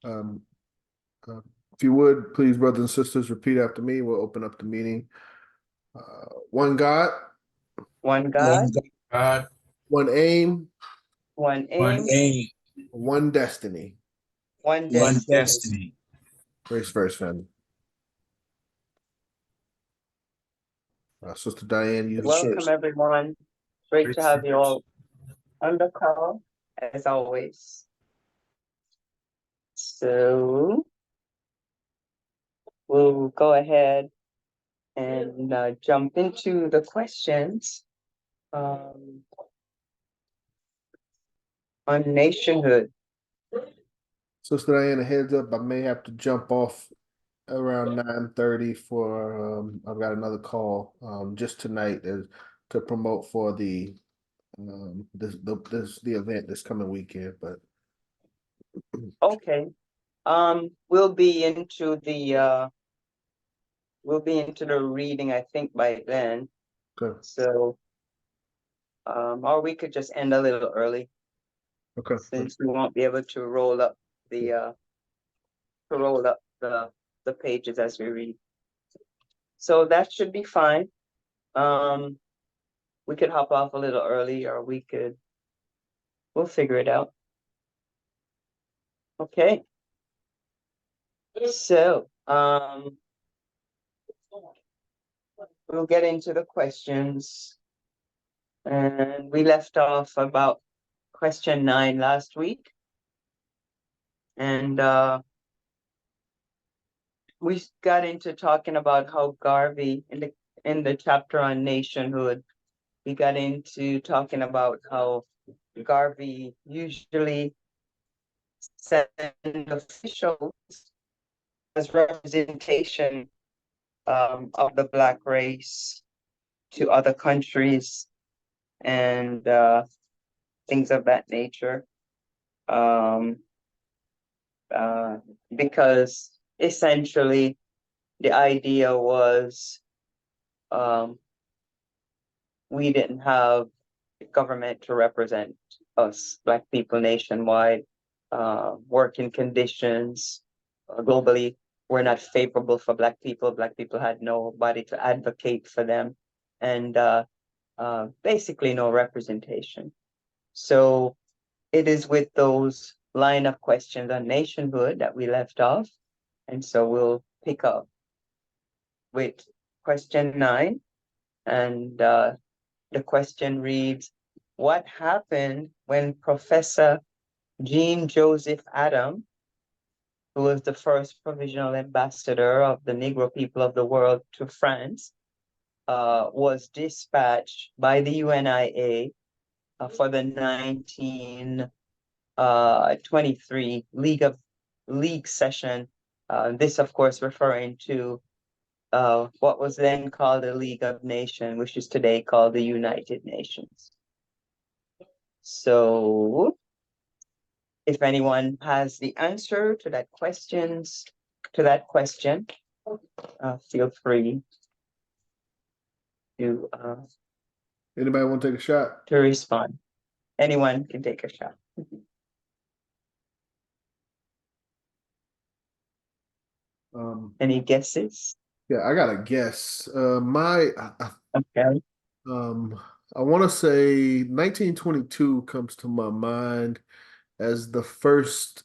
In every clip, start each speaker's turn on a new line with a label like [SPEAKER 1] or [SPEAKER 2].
[SPEAKER 1] Um, uh, if you would, please, brothers and sisters, repeat after me. We'll open up the meeting. One God,
[SPEAKER 2] One
[SPEAKER 3] One
[SPEAKER 2] God,
[SPEAKER 3] God,
[SPEAKER 1] one aim,
[SPEAKER 2] one
[SPEAKER 3] one
[SPEAKER 2] aim,
[SPEAKER 3] aim,
[SPEAKER 1] one destiny.
[SPEAKER 2] one
[SPEAKER 3] one
[SPEAKER 2] destiny.
[SPEAKER 3] destiny.
[SPEAKER 1] Grace first, family. Sister Diane, you.
[SPEAKER 2] Welcome, everyone. Great to have you all on the call, as always. So we'll go ahead and jump into the questions on nationhood.
[SPEAKER 1] Sister Diane, a heads up, I may have to jump off around 9:30 for I've got another call just tonight to promote for the the event this coming weekend. But
[SPEAKER 2] Okay. We'll be into the reading, I think, by then.
[SPEAKER 1] okay.
[SPEAKER 2] So or we could just end a little early,
[SPEAKER 1] Okay.
[SPEAKER 2] since we won't be able to roll up the the pages as we read. So that should be fine. We could hop off a little early, or we'll figure it out. Okay. So we'll get into the questions. And we left off about question 9 last week. And we got into talking about how Garvey, in the chapter on nationhood, we got into talking about how Garvey usually send officials as representation of the Black race to other countries and things of that nature. Because essentially the idea was we didn't have the government to represent us, Black people nationwide. Working conditions globally were not favorable for Black people. Black people had nobody to advocate for them, and basically no representation. So it is with those line of questions on nationhood that we left off. And so we'll pick up with question 9. And the question reads, what happened when Professor Jean Joseph Adam, who was the first provisional ambassador of the Negro people of the world to France, was dispatched by the UNIA for the 1923 League session? This, of course, referring to what was then called the League of Nations, which is today called the United Nations. So if anyone has the answer to that question, feel free to
[SPEAKER 1] Anybody want to take a shot?
[SPEAKER 2] respond. Anyone can take a shot. Any guesses?
[SPEAKER 1] Yeah, I got a guess.
[SPEAKER 2] Okay.
[SPEAKER 1] I want to say 1922 comes to my mind as the first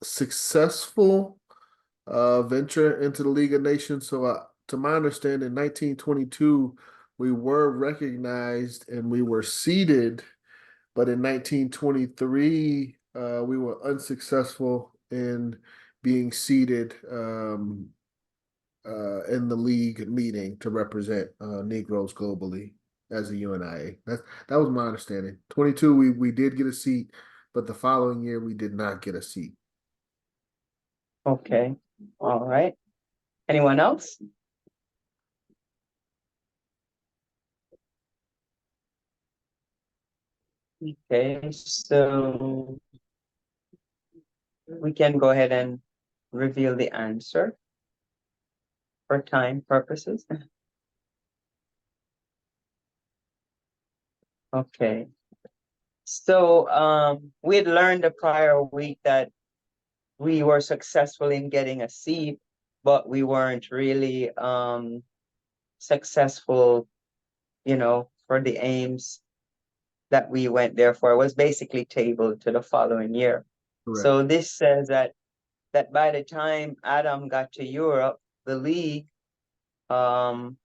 [SPEAKER 1] successful venture into the League of Nations. So, to my understanding, 1922 we were recognized and we were seated, but in 1923 we were unsuccessful in being seated in the league meeting to represent Negroes globally as a UNIA. That was my understanding. 22, we did get a seat, but the following year we did not get a seat.
[SPEAKER 2] Okay. All right. Anyone else? Okay, so we can go ahead and reveal the answer for time purposes. Okay. So we had learned the prior week that we were successful in getting a seat, but we weren't really successful, for the aims that we went there for. It was basically tabled to the following year.
[SPEAKER 1] Correct.
[SPEAKER 2] So this says that by the time Adam got to Europe, the league, um,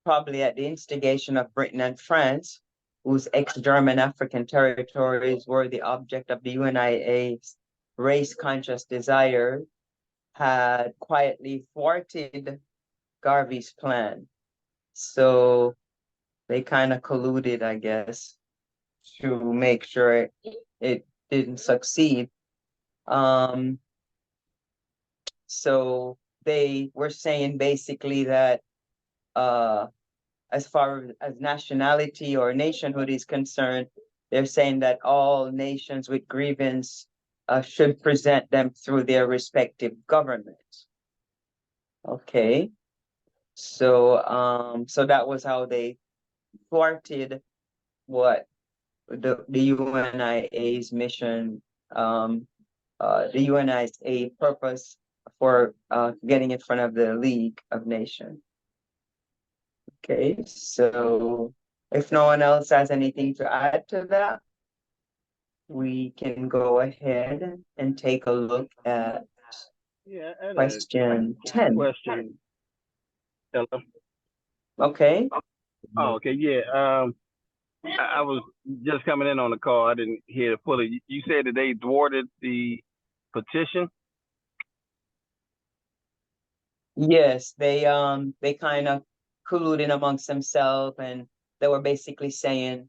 [SPEAKER 2] probably at the instigation of Britain and France, whose ex-German African territories were the object of the UNIA's race-conscious desire, had quietly thwarted Garvey's plan. So they kind of colluded, I guess, to make sure it didn't succeed. So they were saying basically that as far as nationality or nationhood is concerned, they're saying that all nations with grievance should present them through their respective governments. Okay. So that was how they thwarted what the UNIA's mission, the UNIA purpose for getting in front of the League of Nations. Okay, so if no one else has anything to add to that, we can go ahead and take a look at
[SPEAKER 3] Yeah, I had a
[SPEAKER 2] question 10.
[SPEAKER 3] question. Hello.
[SPEAKER 2] Okay.
[SPEAKER 3] Oh, okay. Yeah. I was just coming in on the call. I didn't hear it fully. You said that they thwarted the petition.
[SPEAKER 2] Yes, they kind of colluded amongst themselves, and they were basically saying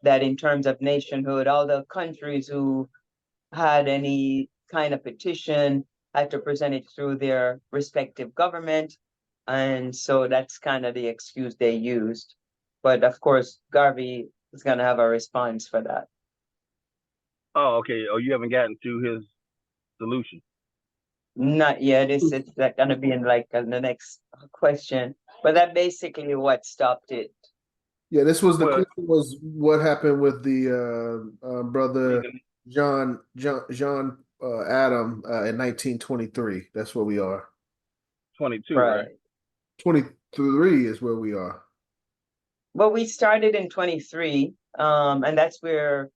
[SPEAKER 2] that in terms of nationhood, all the countries who had any kind of petition had to present it through their respective government. And so that's kind of the excuse they used. But of course, Garvey is going to have a response for that.
[SPEAKER 3] Oh, okay. Oh, you haven't gotten to his solution.
[SPEAKER 2] Not yet. It's going to be in like the next question. But that basically what stopped it.
[SPEAKER 1] Yeah, this was the
[SPEAKER 3] Well,
[SPEAKER 1] question was what happened with the brother John Adam in 1923. That's where we are.
[SPEAKER 3] 22, right?
[SPEAKER 2] Right.
[SPEAKER 1] 23 is where we are.
[SPEAKER 2] Well, we started in 23, and that's where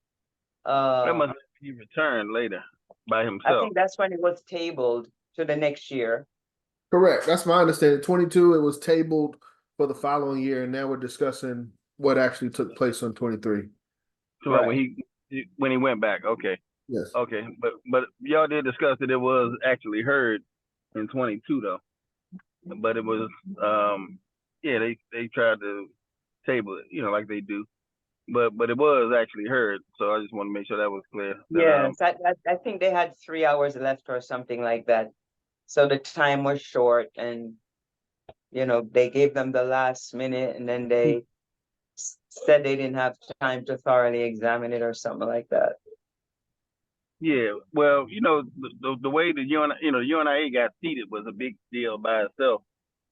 [SPEAKER 3] That must be returned later by
[SPEAKER 2] I
[SPEAKER 3] himself.
[SPEAKER 2] think that's when it was tabled to the next year.
[SPEAKER 1] Correct. That's my understanding. 22, it was tabled for the following year, and now we're discussing what actually took place on 23.
[SPEAKER 3] So
[SPEAKER 2] Right.
[SPEAKER 3] when he went back, okay.
[SPEAKER 1] Yes.
[SPEAKER 3] Okay, but y'all did discuss that it was actually heard in 22 though, but it was yeah, they tried to table it, like they do, but it was actually heard. So I just want to make sure that was clear.
[SPEAKER 2] Yes, I think they had 3 hours left or something like that. So the time was short, and they gave them the last minute, and then they said they didn't have time to thoroughly examine it or something like that.
[SPEAKER 3] Yeah, well, the way the UNIA got seated was a big deal by itself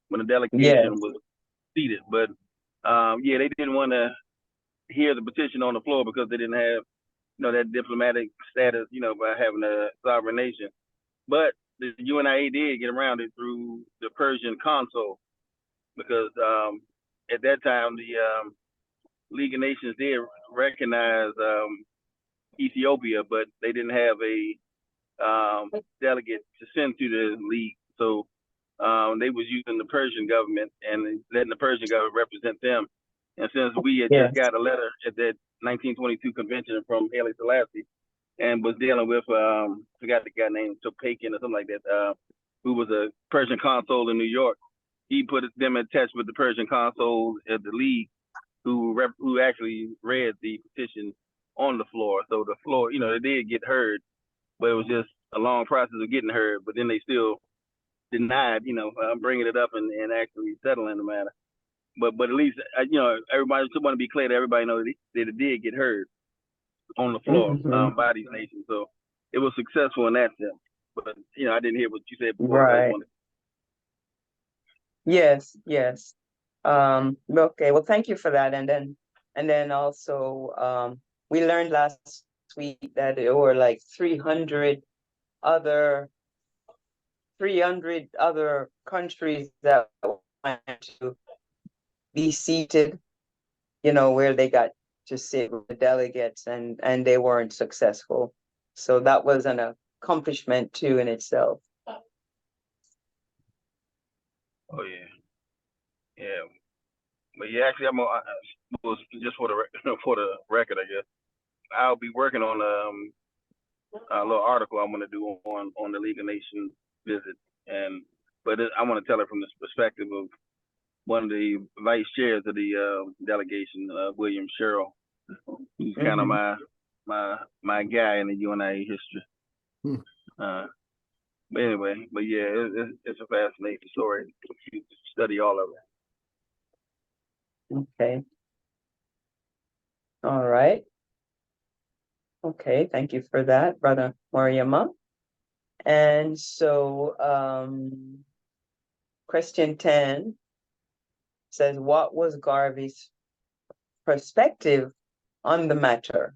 [SPEAKER 3] when the delegation
[SPEAKER 2] Yes.
[SPEAKER 3] was seated, but yeah, they didn't want to hear the petition on the floor because they didn't have that diplomatic status, by having a sovereign nation. But the UNIA did get around it through the Persian consul because at that time the League of Nations did recognize Ethiopia, but they didn't have a delegate to send to the league. So they was using the Persian government and letting the Persian government represent them. And since we had just got a letter at that 1922 convention from Haile Selassie and was dealing with, forgot the guy named Tophaken or something like that, who was a Persian consul in New York, he put them in touch with the Persian consul at the league who actually read the petition on the floor. So the floor, they did get heard, but it was just a long process of getting heard. But then they still denied, bringing it up and actually settling the matter. But at least, everybody just want to be clear that everybody knows that it did get heard on the floor by these nations. So it was successful in that sense. But, I didn't hear what you said before.
[SPEAKER 2] Right. Yes. Okay, well, thank you for that. And then also, we learned last week that there were like 300 other 300 other countries that wanted to be seated, where they got to sit with the delegates, and they weren't successful. So that was an accomplishment too in itself.
[SPEAKER 3] Oh yeah, yeah. But yeah, actually, just for the for the record, I guess I'll be working on a little article I'm gonna do on the League of Nations visit, I want to tell it from this perspective of one of the vice chairs of the delegation, William Sherrill. He's kind of my guy in the UNIA history.
[SPEAKER 1] Hmm.
[SPEAKER 3] But anyway, yeah, it's a fascinating story. You study all of it.
[SPEAKER 2] Okay. All right. Okay, thank you for that, Brother Mariama. And so, question 10 says, what was Garvey's perspective on the matter?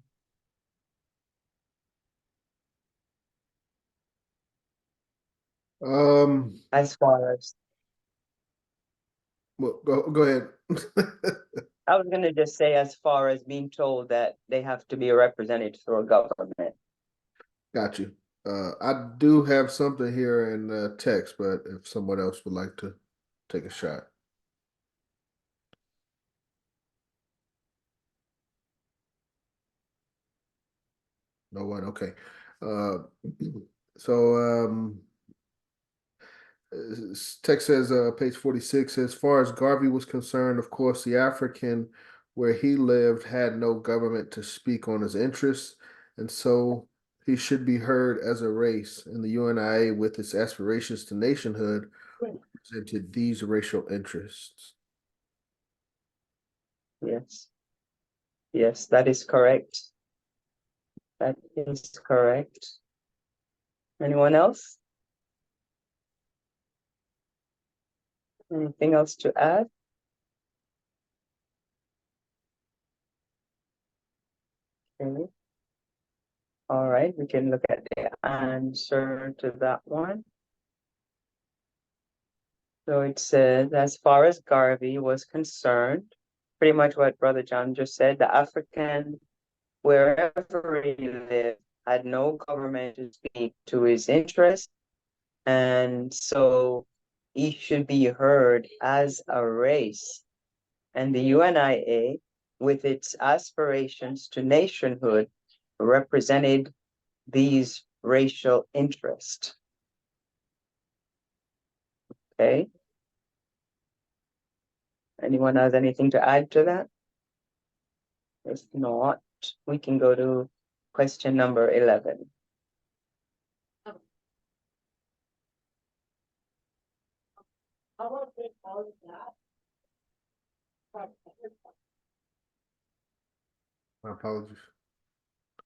[SPEAKER 2] As far as
[SPEAKER 1] Well, go ahead.
[SPEAKER 2] I was going to just say, as far as being told that they have to be represented through a government.
[SPEAKER 1] Got you. I do have something here in text, but if someone else would like to take a shot. No one? Okay. Uh, so text says, page 46, as far as Garvey was concerned, of course, the African where he lived had no government to speak on his interests, and so he should be heard as a race, and the UNIA, with its aspirations to nationhood, represented these racial interests.
[SPEAKER 2] Yes. Yes, that is correct. That is correct. Anyone else? Anything else to add? Okay. All right, we can look at the answer to that one. So it says, as far as Garvey was concerned, pretty much what Brother John just said, the African, wherever he lived, had no government to speak to his interests, and so he should be heard as a race. And the UNIA, with its aspirations to nationhood, represented these racial interests. Okay. Anyone has anything to add to that? If not, we can go to question number 11.
[SPEAKER 1] My apologies.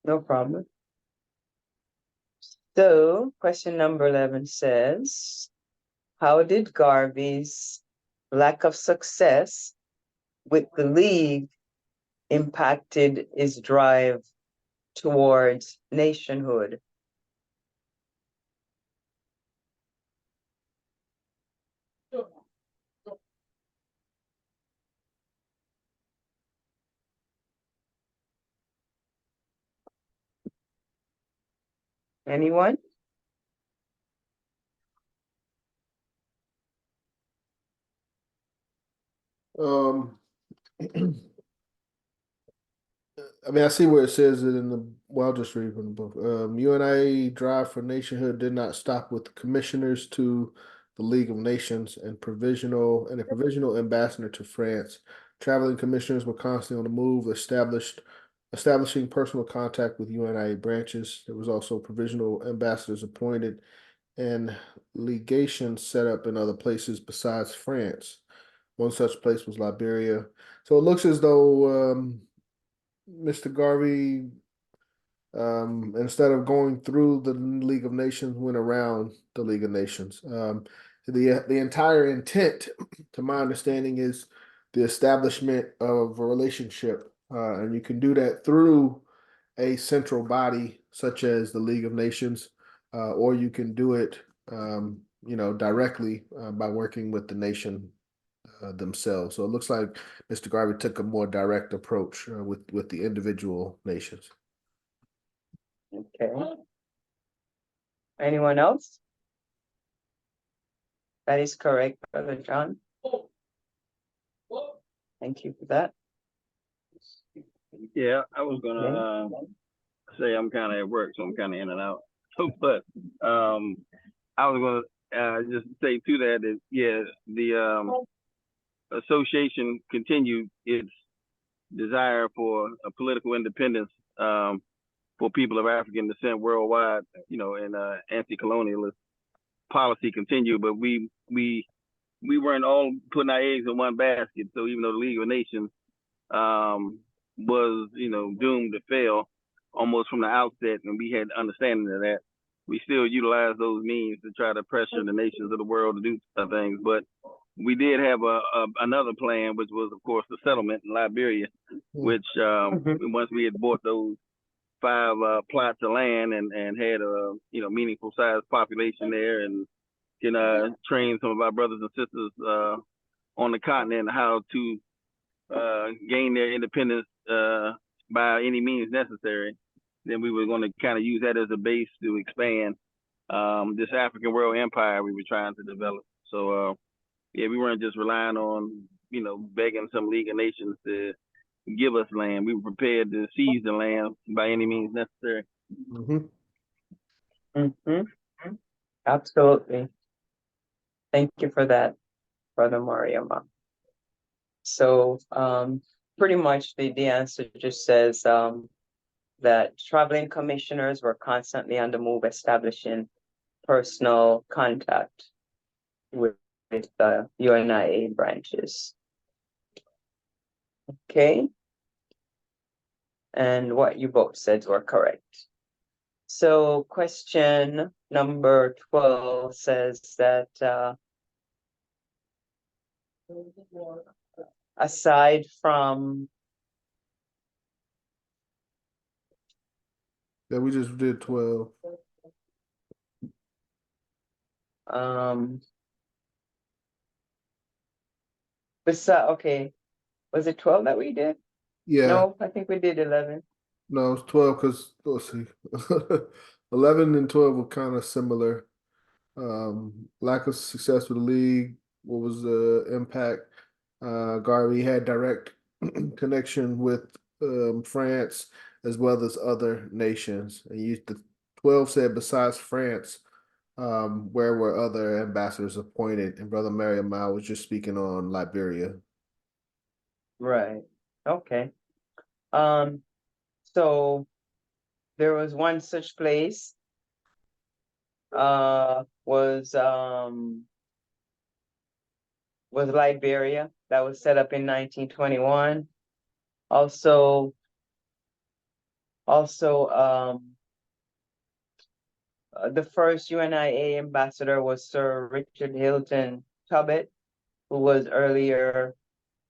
[SPEAKER 2] No problem. So, question number 11 says, how did Garvey's lack of success with the League impacted his drive towards nationhood? Anyone?
[SPEAKER 1] I mean, I see where it says it in the, well, I'll just read from the book. UNIA drive for nationhood did not stop with the commissioners to the League of Nations and a provisional ambassador to France. Traveling commissioners were constantly on the move, establishing personal contact with UNIA branches. There was also provisional ambassadors appointed and legations set up in other places besides France. One such place was Liberia. So it looks as though Mr. Garvey, instead of going through the League of Nations, went around the League of Nations. The entire intent, to my understanding, is the establishment of a relationship, and you can do that through a central body such as the League of Nations. or you can do it, directly by working with the nation themselves. So it looks like Mr. Garvey took a more direct approach with the individual nations.
[SPEAKER 2] Okay. Anyone else? That is correct, Brother John. Thank you for that.
[SPEAKER 3] Yeah, I was gonna say I'm kind of at work, so I'm kind of in and out. But I was gonna just say to that the association continued its desire for a political independence for people of African descent worldwide, and anti-colonialist policy continued, but we weren't all putting our eggs in one basket. So even though the League of Nations was, doomed to fail almost from the outset, and we had understanding of that, we still utilized those means to try to pressure the nations of the world to do some things. But we did have another plan, which was, of course, the settlement in Liberia, which once we had bought those 5 plots of land and had a meaningful sized population there, and can train some of our brothers and sisters on the continent how to gain their independence by any means necessary, then we were going to kind of use that as a base to expand this African world empire we were trying to develop. So we weren't just relying on begging some League of Nations to give us land. We were prepared to seize the land by any means necessary.
[SPEAKER 2] Absolutely. Thank you for that, Brother Mariama. So pretty much the answer just says that traveling commissioners were constantly on the move, establishing personal contact with the UNIA branches. Okay. And what you both said were correct. So question number 12 says that aside from
[SPEAKER 1] we just did 12.
[SPEAKER 2] Okay, was it 12 that we did?
[SPEAKER 1] Yeah.
[SPEAKER 2] No, I think we did 11.
[SPEAKER 1] No, it's 12 because let's see. 11 and 12 were kind of similar. Lack of success with the league. What was the impact? Garvey had direct connection with France as well as other nations. And the 12 said besides France, where were other ambassadors appointed? And Brother Mariam was just speaking on Liberia.
[SPEAKER 2] Right. Okay. So there was one such place was Liberia, that was set up in 1921. Also the first UNIA ambassador was Sir Richard Hilton Tobit, who was earlier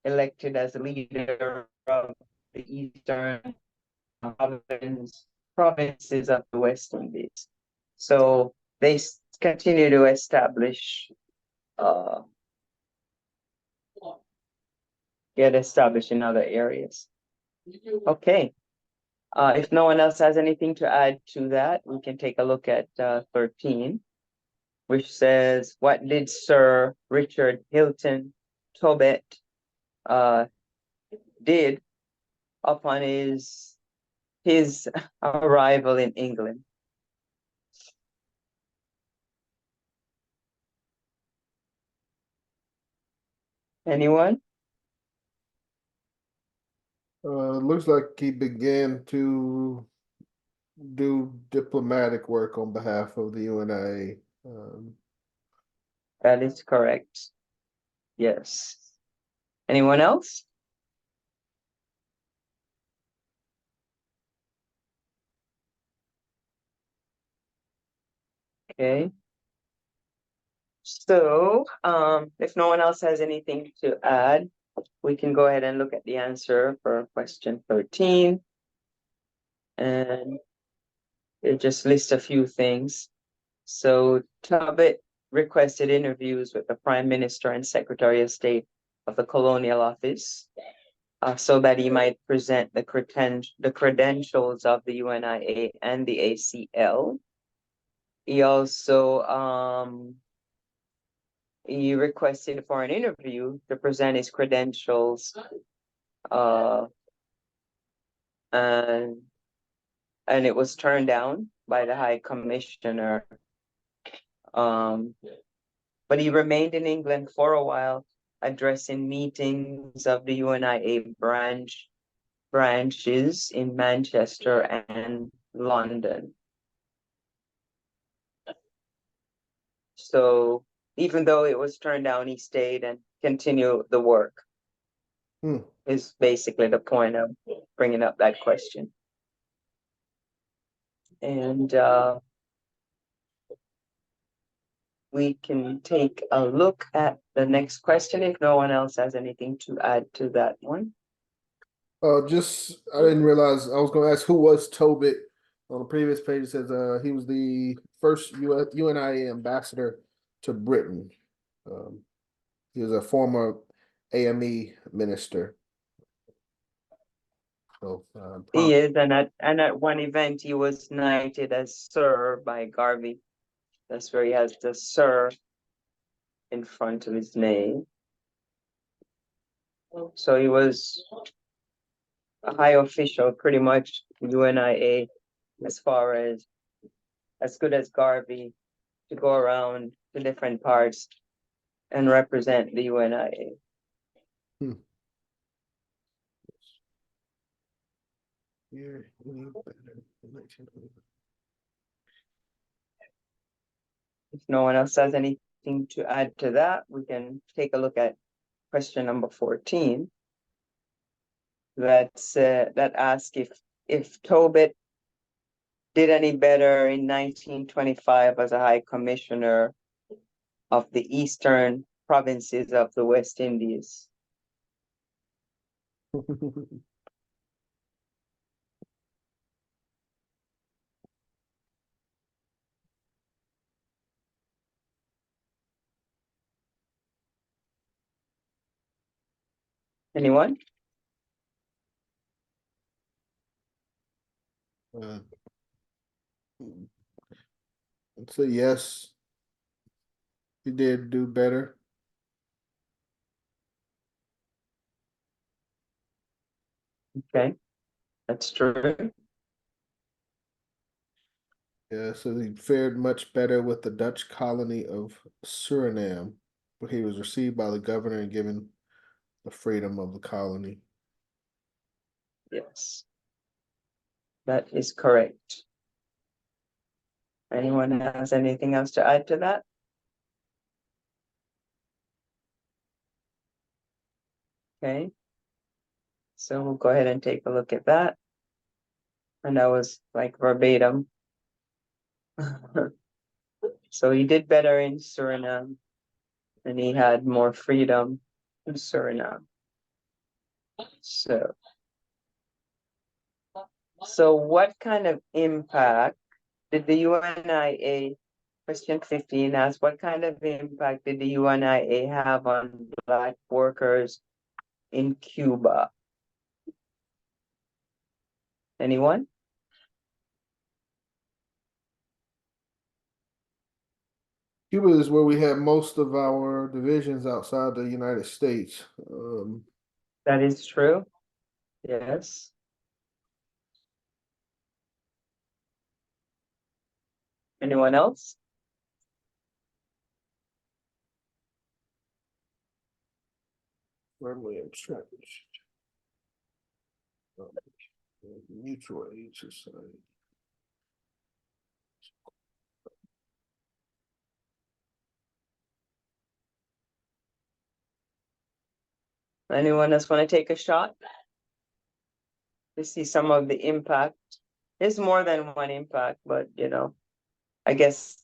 [SPEAKER 2] elected as the leader of the Eastern provinces of the West Indies. So they continue to establish, get established in other areas. Okay. If no one else has anything to add to that, we can take a look at 13, which says, what did Sir Richard Hilton Tobit did upon his arrival in England? Anyone?
[SPEAKER 1] Looks like he began to do diplomatic work on behalf of the UNIA.
[SPEAKER 2] That is correct. Yes. Anyone else? Okay. So, if no one else has anything to add, we can go ahead and look at the answer for question 13. And it just lists a few things. So Tobit requested interviews with the Prime Minister and Secretary of State of the Colonial Office, so that he might present the credentials of the UNIA and the ACL. He also he requested for an interview to present his credentials, and it was turned down by the High Commissioner. But he remained in England for a while, addressing meetings of the UNIA branches in Manchester and London. So even though it was turned down, he stayed and continued the work. Is basically the point of bringing up that question. And we can take a look at the next question if no one else has anything to add to that one.
[SPEAKER 1] I didn't realize I was going to ask who was Tobit. On the previous page, it says he was the first UNIA ambassador to Britain. He was a former AME minister. So
[SPEAKER 2] he is, and at one event he was knighted as Sir by Garvey. That's where he has the Sir in front of his name. So he was a high official, pretty much UNIA, as far as good as Garvey, to go around to different parts and represent the UNIA. If no one else has anything to add to that, we can take a look at question number 14. That asks if Tobit did any better in 1925 as a High Commissioner of the Eastern Provinces of the West Indies. Anyone?
[SPEAKER 1] So yes, he did do better.
[SPEAKER 2] Okay, that's true.
[SPEAKER 1] Yeah, so he fared much better with the Dutch colony of Suriname, where he was received by the governor and given the freedom of the colony.
[SPEAKER 2] Yes, that is correct. Anyone has anything else to add to that? Okay, so we'll go ahead and take a look at that. And that was like verbatim. So he did better in Suriname, and he had more freedom in Suriname. So what kind of impact did the UNIA, question 15 asks, what kind of impact did the UNIA have on Black workers in Cuba? Anyone?
[SPEAKER 1] Cuba is where we had most of our divisions outside the United States.
[SPEAKER 2] That is true. Yes. Anyone else?
[SPEAKER 1] Firmly entrenched. Mutual aid society.
[SPEAKER 2] Anyone else want to take a shot to see some of the impact? There's more than one impact, but I guess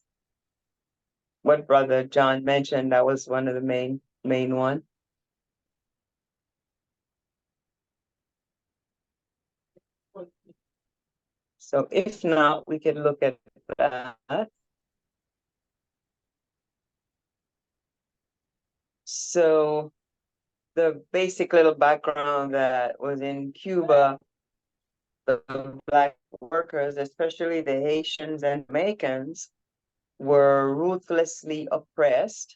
[SPEAKER 2] what Brother John mentioned, that was one of the main one. So if not, we can look at that. So the basic little background that was in Cuba, the Black workers, especially the Haitians and Jamaicans, were ruthlessly oppressed,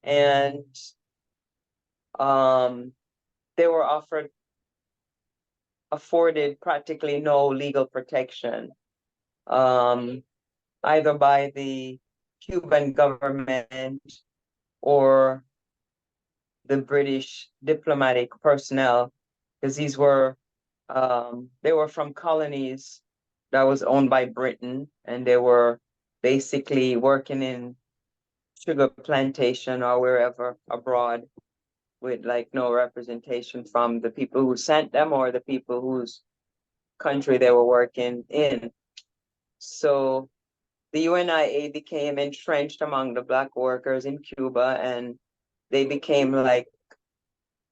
[SPEAKER 2] and they were afforded practically no legal protection, either by the Cuban government or the British diplomatic personnel, because they were from colonies that was owned by Britain, and they were basically working in sugar plantation or wherever abroad, with like no representation from the people who sent them or the people whose country they were working in. So the UNIA became entrenched among the Black workers in Cuba, and they became like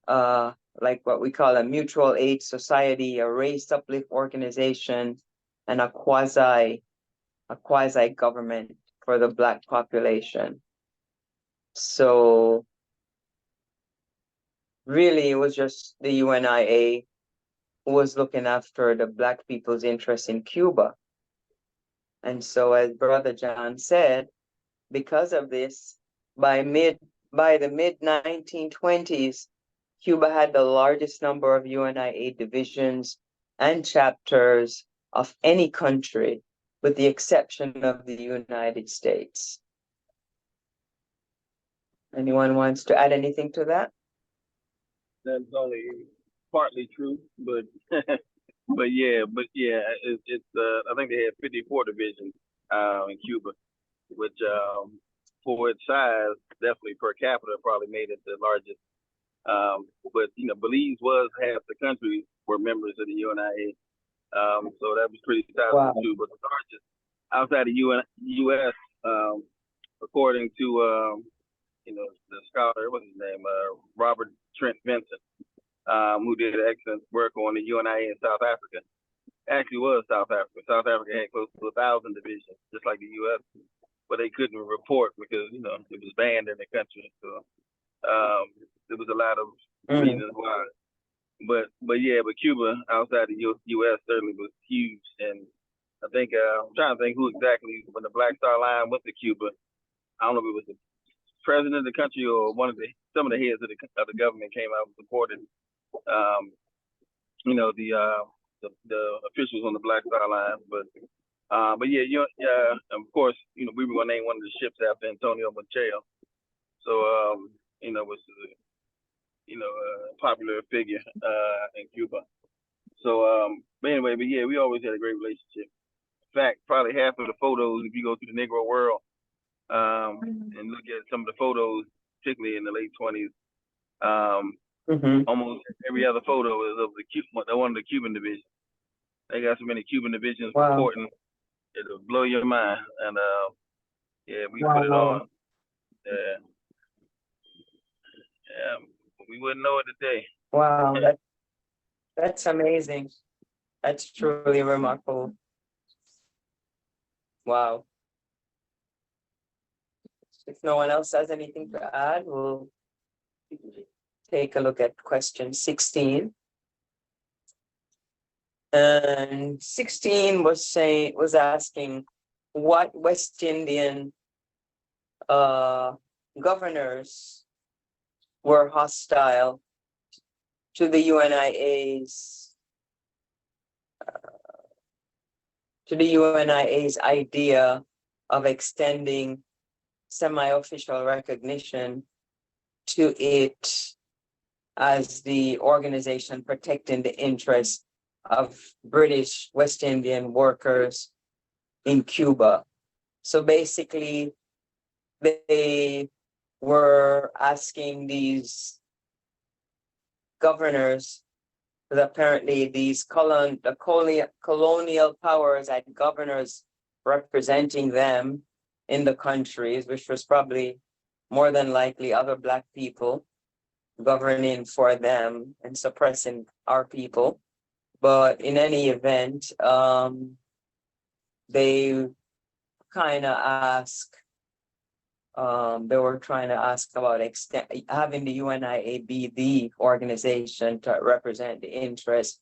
[SPEAKER 2] what we call a mutual aid society, a race uplift organization, and a quasi government for the Black population. So really, it was just the UNIA who was looking after the Black people's interests in Cuba. And so, as Brother John said, because of this, by the mid 1920s, Cuba had the largest number of UNIA divisions and chapters of any country, with the exception of the United States. Anyone wants to add anything to that?
[SPEAKER 3] That's only partly true, but but yeah, it's I think they had 54 divisions in Cuba, which for its size, definitely per capita, probably made it the largest. But you know, Belize was half the country were members of the UNIA, so that was pretty sizable too. But the largest outside the U.S., according to the scholar, what's his name, Robert Trent Vincent, who did excellent work on the UNIA in South Africa. Actually, was South Africa. South Africa had close to 1,000 divisions, just like the U.S., but they couldn't report because it was banned in the country. So there was a lot of reasons why. But Cuba outside the U.S. certainly was huge, and I think I'm trying to think who exactly when the Black Star Line went to Cuba. I don't know if it was the president of the country or some of the heads of the government came out and supported the officials on the Black Star Line. But of course, we were going to name one of the ships after Antonio Machado. So was a popular figure in Cuba. So we always had a great relationship. In fact, probably half of the photos, if you go to the Negro world and look at some of the photos, particularly in the late 20s, almost every other photo is of one of the Cuban divisions. They got so many Cuban divisions reporting, it'll blow your mind. And we put it on. We wouldn't know it today.
[SPEAKER 2] Wow, that's amazing. That's truly remarkable. Wow. If no one else has anything to add, we'll take a look at question 16. And 16 was asking what West Indian governors were hostile to the UNIA's idea of extending semi-official recognition to it as the organization protecting the interests of British West Indian workers in Cuba. So basically, they were asking these governors, because apparently these colonial powers had governors representing them in the countries, which was probably more than likely other Black people governing for them and suppressing our people. But in any event, they kind of ask they were trying to ask about having the UNIA be the organization to represent the interests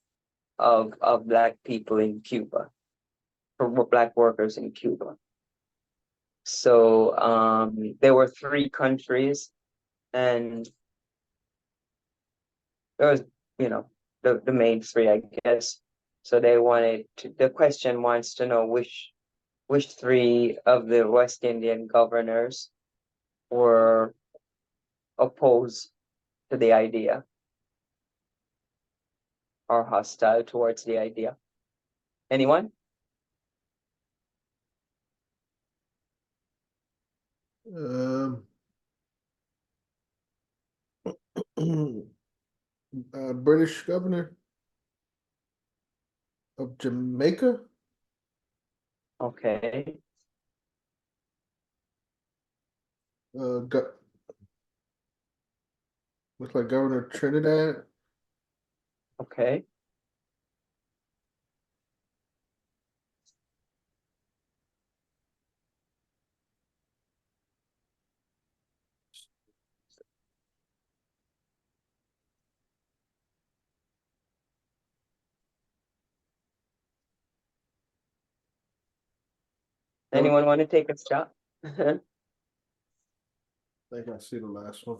[SPEAKER 2] of Black people in Cuba, for Black workers in Cuba. So there were 3 countries, and there was, the main 3, I guess. So the question wants to know which 3 of the West Indian governors were opposed to the idea or hostile towards the idea. Anyone?
[SPEAKER 1] British governor of Jamaica.
[SPEAKER 2] Okay.
[SPEAKER 1] Looks like Governor Trinidad.
[SPEAKER 2] Okay. Anyone want to take a shot?
[SPEAKER 1] I think I see the last one.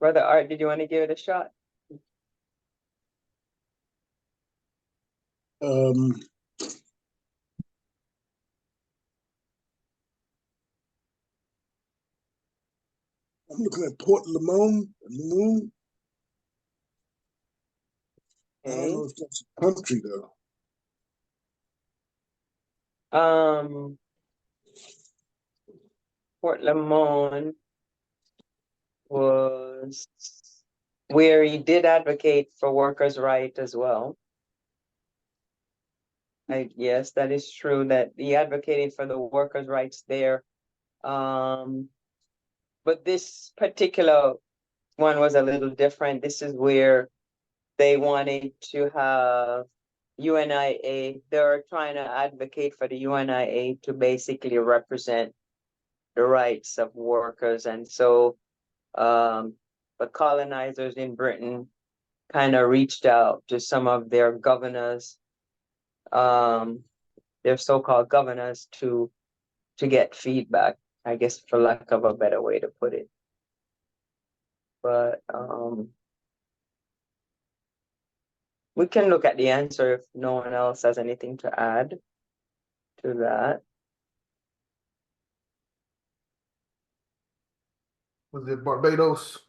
[SPEAKER 2] Brother Art, did you want to give it a shot?
[SPEAKER 4] Um, I'm looking at Port Limon. I don't
[SPEAKER 2] Okay.
[SPEAKER 4] know if that's a country though.
[SPEAKER 2] Port Limon was where he did advocate for workers' right as well. Yes, that is true that he advocated for the workers' rights there. But this particular one was a little different. This is where they wanted to have UNIA. They're trying to advocate for the UNIA to basically represent the rights of workers. And so the colonizers in Britain kind of reached out to some of their governors, their so-called governors, to get feedback, I guess, for lack of a better way to put it. But we can look at the answer if no one else has anything to add to that.
[SPEAKER 1] Was it Barbados?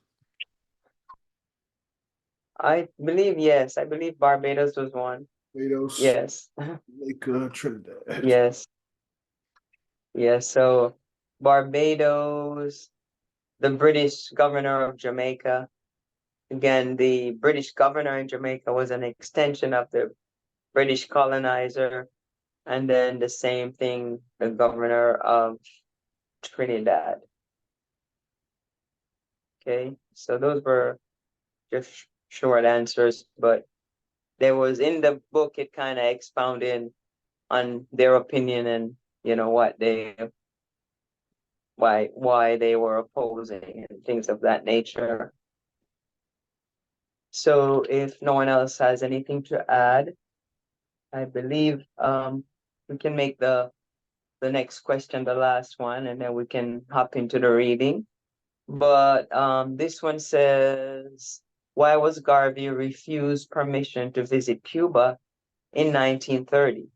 [SPEAKER 2] I believe, yes. I believe Barbados was one.
[SPEAKER 1] Barbados.
[SPEAKER 2] Yes.
[SPEAKER 1] Jamaica, Trinidad.
[SPEAKER 2] Yes. Yes. So Barbados, the British governor of Jamaica. Again, the British governor in Jamaica was an extension of the British colonizer. And then the same thing, the governor of Trinidad. Okay. So those were just short answers, but there was in the book, it kind of expounded on their opinion and why they were opposing and things of that nature. So if no one else has anything to add, I believe we can make the next question the last one, and then we can hop into the reading. But this one says, why was Garvey refused permission to visit Cuba in 1930?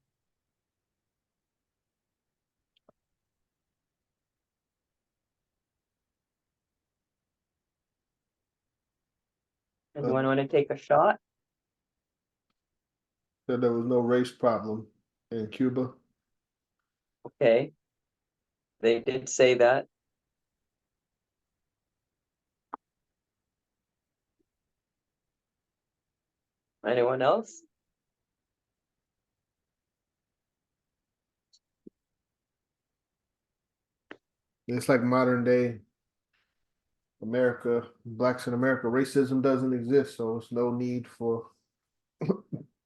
[SPEAKER 2] Anyone want to take a shot?
[SPEAKER 1] Said there was no race problem in Cuba.
[SPEAKER 2] Okay. They did say that. Anyone else?
[SPEAKER 1] It's like modern day America, blacks in America. Racism doesn't exist, so it's no need for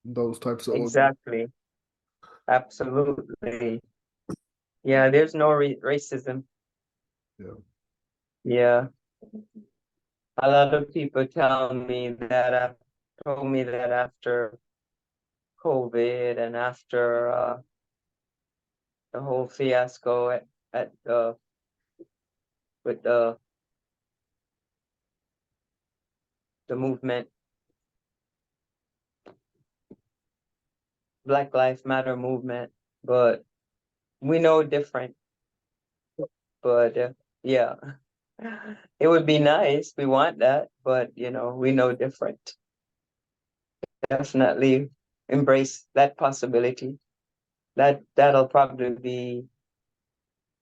[SPEAKER 1] those types of organ.
[SPEAKER 2] Exactly. Absolutely. Yeah, there's no racism.
[SPEAKER 1] Yeah.
[SPEAKER 2] Yeah. A lot of people tell me that told me that after COVID and after the whole fiasco at with the movement, Black Lives Matter movement, but we know different. But yeah, it would be nice. We want that, but you know, we know different. Definitely embrace that possibility. That'll probably,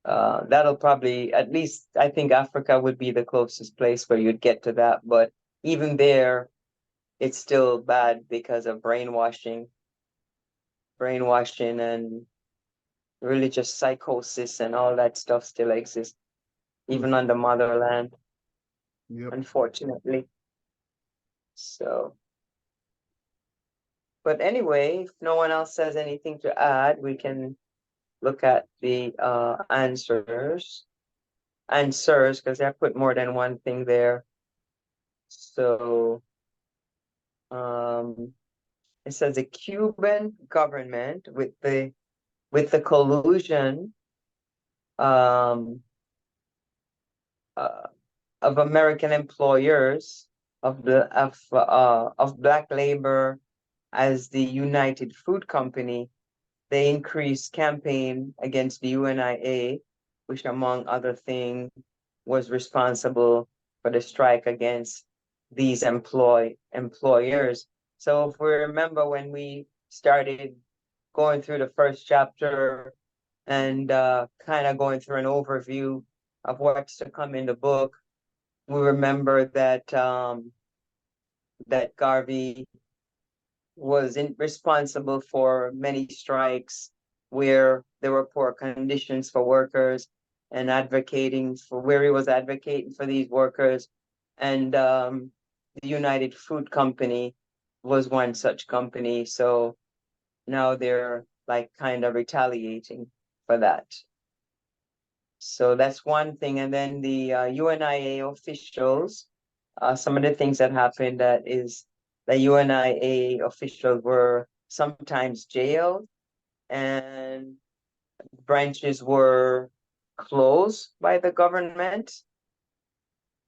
[SPEAKER 2] at least I think Africa would be the closest place where you'd get to that. But even there, it's still bad because of brainwashing and religious psychosis and all that stuff still exists, even on the motherland,
[SPEAKER 1] Yep.
[SPEAKER 2] unfortunately. So, but anyway, if no one else has anything to add, we can look at the answers, because I put more than one thing there. So, it says the Cuban government with the collusion um, uh, of American employers of black labor as the United Food Company, they increased campaign against the UNIA, which among other things was responsible for the strike against these employers. So if we remember when we started going through the first chapter and kind of going through an overview of what's to come in the book, we remember that that Garvey was responsible for many strikes where there were poor conditions for workers and advocating for where he was advocating for these workers. And the United Food Company was one such company. So now they're like kind of retaliating for that. So that's one thing. And then the UNIA officials, some of the things that happened that is the UNIA officials were sometimes jailed and branches were closed by the government.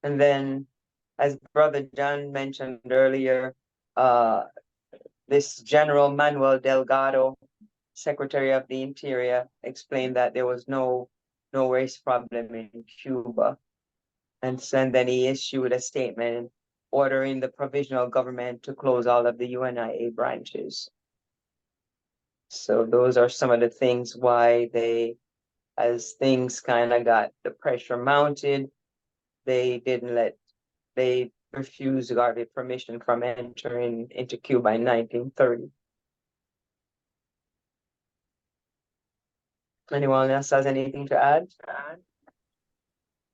[SPEAKER 2] And then, as Brother John mentioned earlier, uh, this General Manuel Delgado, Secretary of the Interior, explained that there was no race problem in Cuba. And then he issued a statement ordering the provisional government to close all of the UNIA branches. So those are some of the things why as things kind of got the pressure mounted, they refused Garvey permission from entering into Cuba in 1930. Anyone else has anything to add?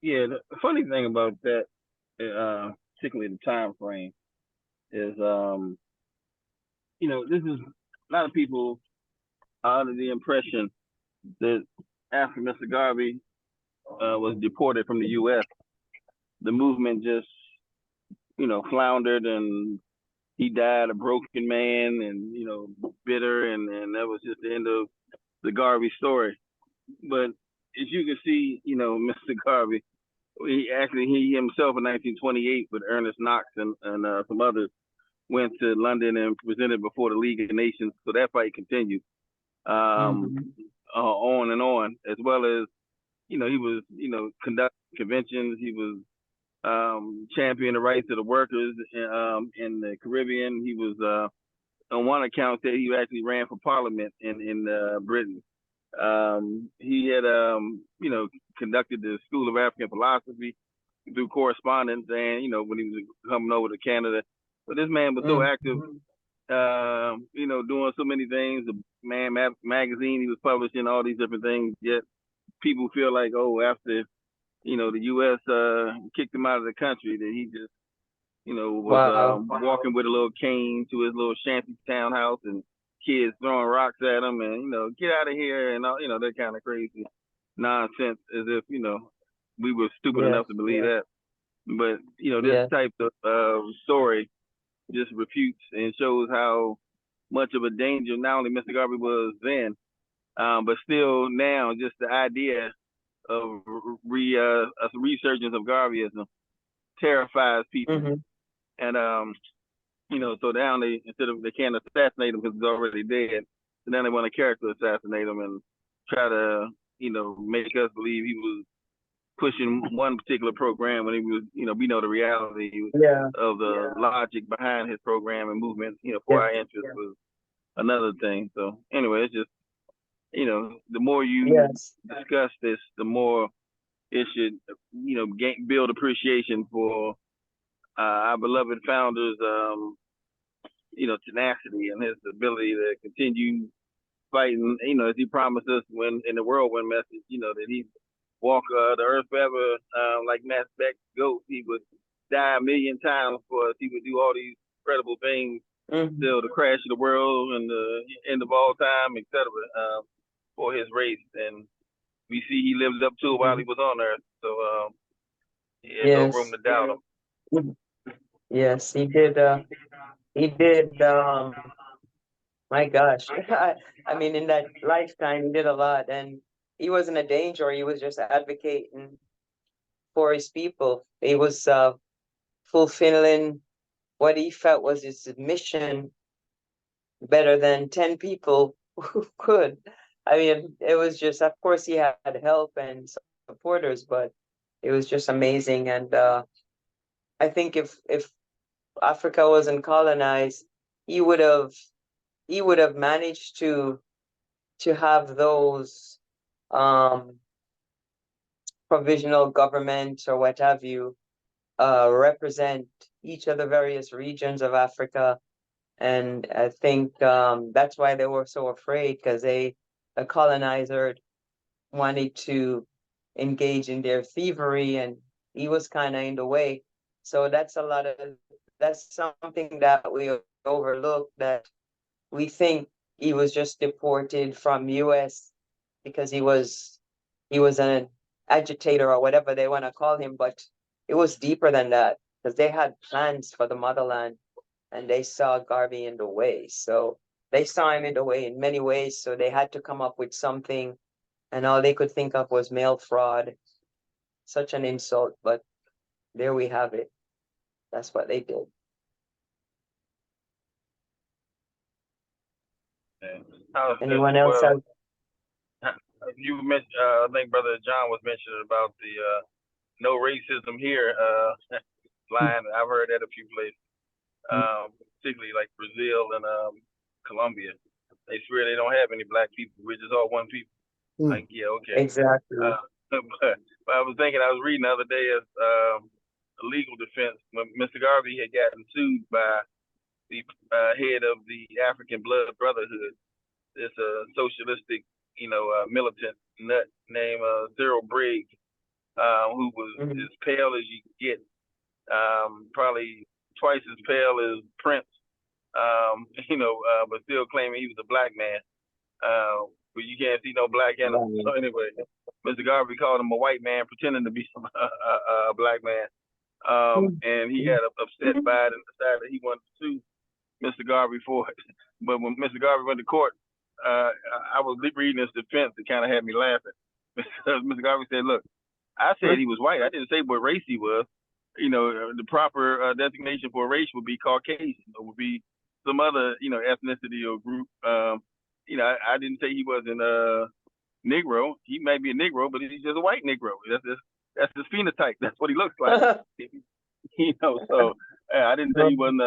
[SPEAKER 3] Yeah, the funny thing about that, particularly the time frame, is this is a lot of people are under the impression that after Mr. Garvey was deported from the U.S., the movement just floundered and he died a broken man and bitter, and that was just the end of the Garvey story. But as you can see, Mr. Garvey, he himself in 1928 with Ernest Knox and some others went to London and presented before the League of Nations. So that fight continued on and on, as well as he was conducting conventions. He was championing the rights of the workers in the Caribbean. He was on one account that he actually ran for Parliament in Britain. He had conducted the School of African Philosophy through correspondence, and when he was coming over to Canada. But this man was so active, doing so many things. The Man magazine, he was publishing all these different things. Yet people feel like, oh, after the U.S. Kicked him out of the country. That he just, was
[SPEAKER 2] Wow.
[SPEAKER 3] walking with a little cane to his little shanty town house, and kids throwing rocks at him, and get out of here, and all, that kind of crazy nonsense, as if we were stupid
[SPEAKER 2] Yes.
[SPEAKER 3] enough to believe that. But this
[SPEAKER 2] Yes.
[SPEAKER 3] type of story just refutes and shows how much of a danger not only Mr. Garvey was then, but still now, just the idea of a resurgence of Garveyism terrifies people.
[SPEAKER 2] Mm-hmm.
[SPEAKER 3] And so now they can't assassinate him because he's already dead. So now they want to character assassinate him and try to make us believe he was pushing one particular program when he was we know the reality
[SPEAKER 2] Yeah.
[SPEAKER 3] of the logic behind his program and movement for our interest was another thing. So anyway, it's just the more you
[SPEAKER 2] Yes.
[SPEAKER 3] discuss this, the more it should build appreciation for our beloved founder's tenacity and his ability to continue fighting, as he promised us when in the whirlwind message, that he walk the earth forever, like Matt Beck goat. He would die 1,000,000 times for us. He would do all these incredible things,
[SPEAKER 2] Mm-hmm.
[SPEAKER 3] still the crash of the world and the end of all time, etc. For his race, and we see he lived up to it while he was on earth. So yeah, no room to doubt him.
[SPEAKER 2] Yes, he did. He did. My gosh, I mean, in that lifetime, he did a lot, and he wasn't a danger. He was just advocating for his people. He was fulfilling what he felt was his mission better than 10 people who could. I mean, it was just, of course, he had help and supporters, but it was just amazing. And I think if Africa wasn't colonized, he would have managed to have those provisional governments or what have you represent each of the various regions of Africa. And I think that's why they were so afraid, because the colonizer wanted to engage in their thievery, and he was kind of in the way. So that's something that we overlook, that we think he was just deported from US because he was an agitator or whatever they want to call him, but it was deeper than that, because they had plans for the motherland, and they saw Garvey in the way. So they saw him in the way in many ways, so they had to come up with something, and all they could think of was mail fraud. Such an insult, but there we have it. That's what they did. Anyone else have?
[SPEAKER 3] You mentioned, I think Brother John was mentioning about the no racism here line. I've heard that a few places, particularly like Brazil and Colombia. They swear they don't have any black people. We're just all one people. Like, yeah, okay.
[SPEAKER 2] Exactly.
[SPEAKER 3] But I was reading the other day as a legal defense when Mr. Garvey had gotten sued by the head of the African Blood Brotherhood. It's a socialistic, militant nut named Cyril Briggs, who was as pale as you can get, probably twice as pale as Prince, but still claiming he was a black man. But you can't see no black in him. So anyway, Mr. Garvey called him a white man pretending to be a black man. And he had upset by it and decided that he wanted to sue Mr. Garvey for it. But when Mr. Garvey went to court, I was reading his defense. It kind of had me laughing. Because Mr. Garvey said, look, I said he was white. I didn't say what race he was. The proper designation for a race would be Caucasian, or would be some other, ethnicity or group. I didn't say he wasn't a Negro. He may be a Negro, but he's just a white Negro. That's his phenotype. That's what he looks like. So I didn't say he wasn't,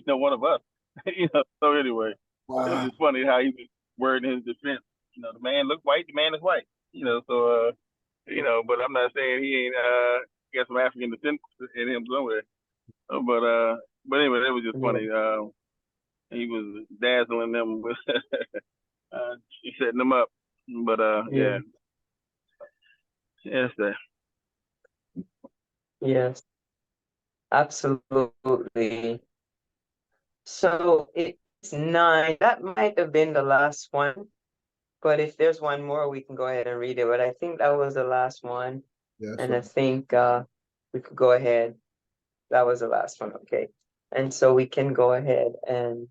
[SPEAKER 3] one of us. So anyway, It's just funny how he was wording his defense. The man looked white. The man is white. But I'm not saying he ain't got some African descent in him somewhere. But anyway, that was just funny. He was dazzling them with setting them up. But yeah, that's that.
[SPEAKER 2] Yes, absolutely. So it's 9. That might have been the last one, but if there's one more, we can go ahead and read it. But I think that was the last one,
[SPEAKER 1] Yeah,
[SPEAKER 2] and
[SPEAKER 1] so
[SPEAKER 2] I think we could go ahead. That was the last one, okay. And so we can go ahead and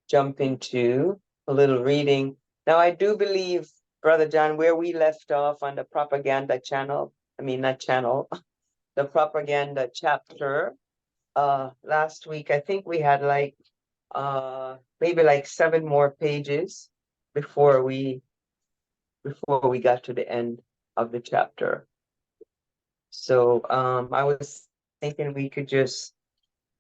[SPEAKER 2] jump into a little reading. Now, I do believe, Brother John, where we left off on the propaganda channel, I mean, not channel, the propaganda chapter, last week, I think we had like, maybe like 7 more pages before we got to the end of the chapter. So, I was thinking we could just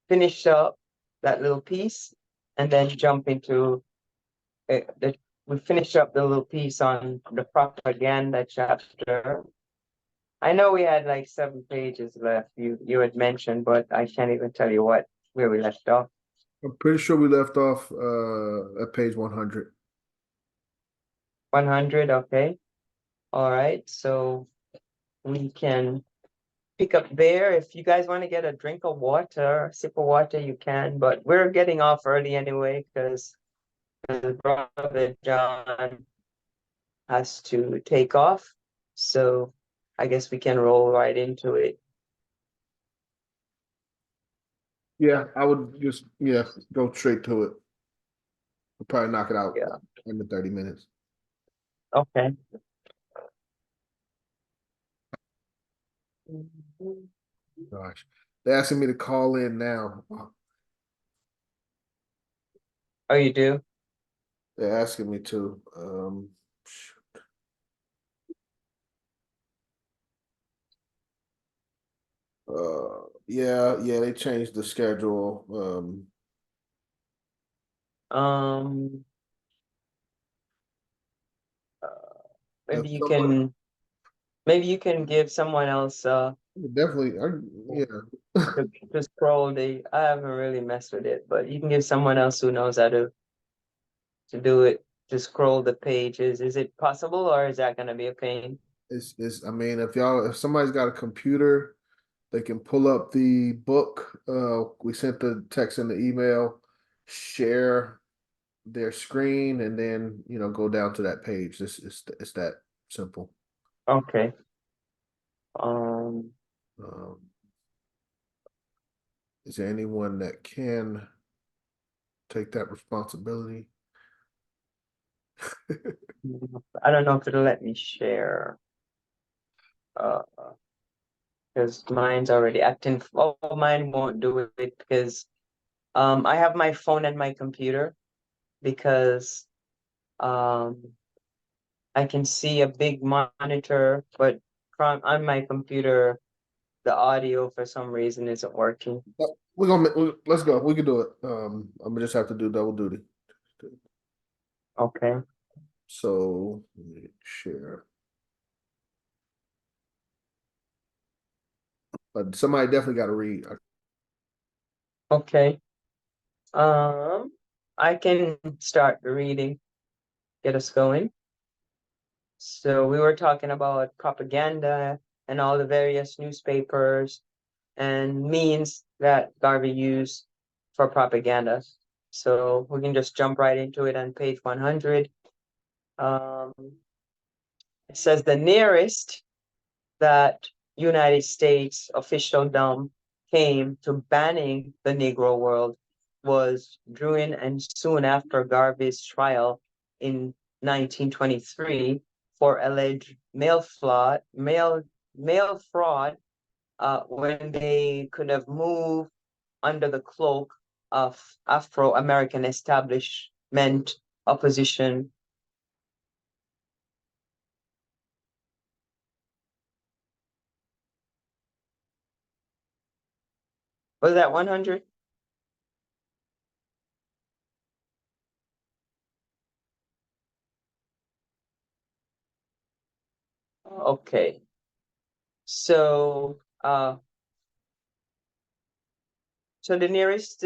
[SPEAKER 2] finish up that little piece and then jump into we finish up the little piece on the propaganda chapter. I know we had like 7 pages left, you had mentioned, but I can't even tell you where we left off.
[SPEAKER 1] I'm pretty sure we left off at page 100.
[SPEAKER 2] 100, okay. All right, so we can pick up there. If you guys want to get a drink of water, sip of water, you can, but we're getting off early anyway because Brother John has to take off. So I guess we can roll right into it.
[SPEAKER 1] Yeah, I would just go straight to it. We'll probably knock it out
[SPEAKER 2] Yeah.
[SPEAKER 1] in the 30 minutes.
[SPEAKER 2] Okay.
[SPEAKER 1] Gosh, they're asking me to call in now.
[SPEAKER 2] Oh, you do?
[SPEAKER 1] They're asking me to. Yeah, they changed the schedule.
[SPEAKER 2] Um,
[SPEAKER 1] If
[SPEAKER 2] maybe you
[SPEAKER 1] somebody,
[SPEAKER 2] can give someone else
[SPEAKER 1] definitely, yeah.
[SPEAKER 2] to scroll I haven't really messed with it, but you can give someone else who knows how to do it to scroll the pages. Is it possible or is that gonna be a pain?
[SPEAKER 1] I mean, if somebody's got a computer, they can pull up the book. We sent the text in the email, share their screen, and then go down to that page. It's that simple.
[SPEAKER 2] Okay.
[SPEAKER 1] Um, is there anyone that can take that responsibility?
[SPEAKER 2] I don't know if it'll let me share. Because mine's already acting. Oh, mine won't do it because I have my phone and my computer because um I can see a big monitor, but from on my computer the audio for some reason isn't working.
[SPEAKER 1] Let's go. We can do it. I'm gonna just have to do double duty.
[SPEAKER 2] Okay.
[SPEAKER 1] So let me share. But somebody definitely got to read.
[SPEAKER 2] Okay. I can start the reading, get us going. So we were talking about propaganda and all the various newspapers and means that Garvey used for propaganda. So we can just jump right into it on page 100. It says the nearest that United States officialdom came to banning the Negro world was during and soon after Garvey's trial in 1923 for alleged mail fraud when they could have moved under the cloak of Afro-American establishment opposition. Was that 100? Okay. So, so the nearest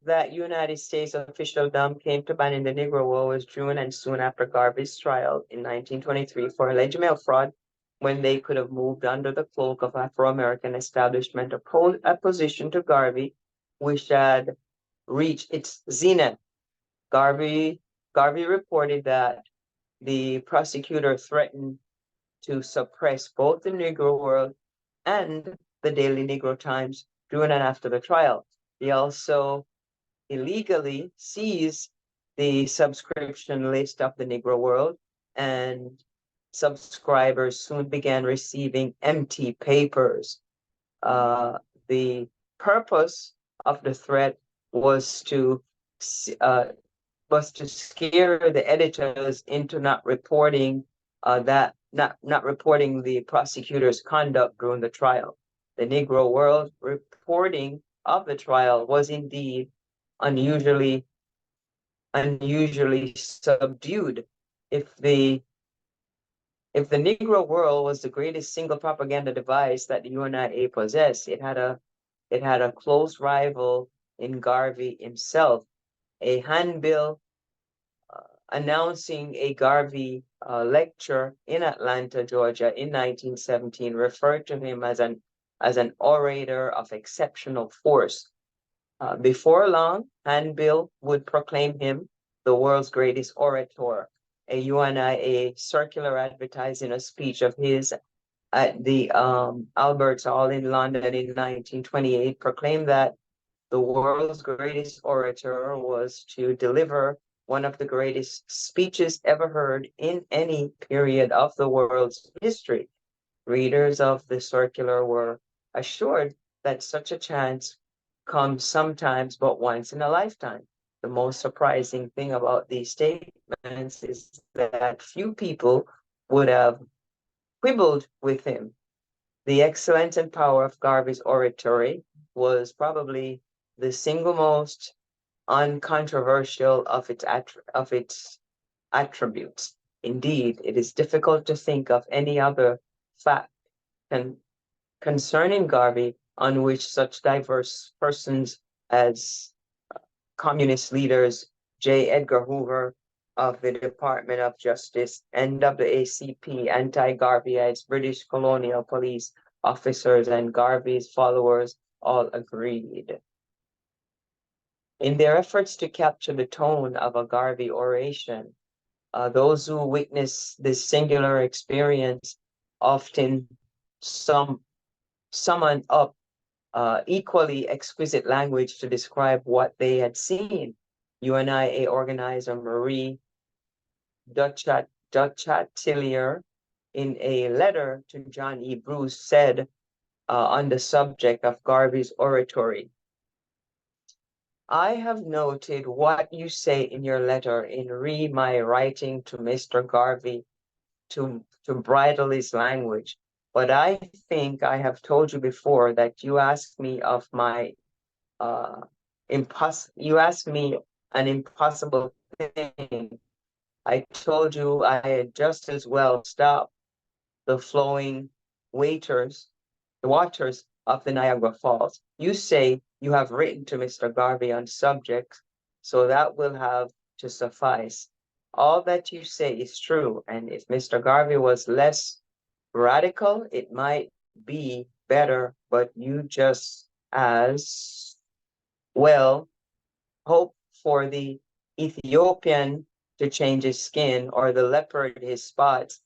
[SPEAKER 2] that United States officialdom came to banning the Negro War was June and soon after Garvey's trial in 1923 for alleged mail fraud when they could have moved under the cloak of Afro-American establishment opposition to Garvey, which had reached its zenith. Garvey reported that the prosecutor threatened to suppress both the Negro World and the Daily Negro Times during and after the trial. He also illegally seized the subscription list of the Negro World, and subscribers soon began receiving empty papers. The purpose of the threat was to scare the editors into not reporting not reporting the prosecutor's conduct during the trial. The Negro World reporting of the trial was indeed unusually subdued. If the Negro World was the greatest single propaganda device that the UNIA possessed, it had a close rival in Garvey himself. A handbill announcing a Garvey lecture in Atlanta, Georgia in 1917 referred to him as an orator of exceptional force. Before long, handbill would proclaim him the world's greatest orator. A UNIA circular advertising a speech of his at the Alberts Hall in London in 1928 proclaimed that the world's greatest orator was to deliver one of the greatest speeches ever heard in any period of the world's history. Readers of the circular were assured that such a chance comes sometimes but once in a lifetime. The most surprising thing about these statements is that few people would have quibbled with him. The excellence and power of Garvey's oratory was probably the single most uncontroversial of its attributes. Indeed, it is difficult to think of any other fact concerning Garvey on which such diverse persons as communist leaders J. Edgar Hoover of the Department of Justice, NAACP, anti-Garveyites, British colonial police officers, and Garvey's followers all agreed. In their efforts to capture the tone of a Garvey oration, those who witness this singular experience often summon up equally exquisite language to describe what they had seen. UNIA organizer Marie Duchatilier, in a letter to John E. Bruce, said on the subject of Garvey's oratory, "I have noted what you say in your letter in my writing to Mr. Garvey to bridle his language. But I think I have told you before that you asked me of my you asked me an impossible thing. I told you I had just as well stop the flowing the waters of the Niagara Falls. You say you have written to Mr. Garvey on subjects, so that will have to suffice. All that you say is true, and if Mr. Garvey was less radical, it might be better, but you just as well hope for the Ethiopian to change his skin or the leopard his spots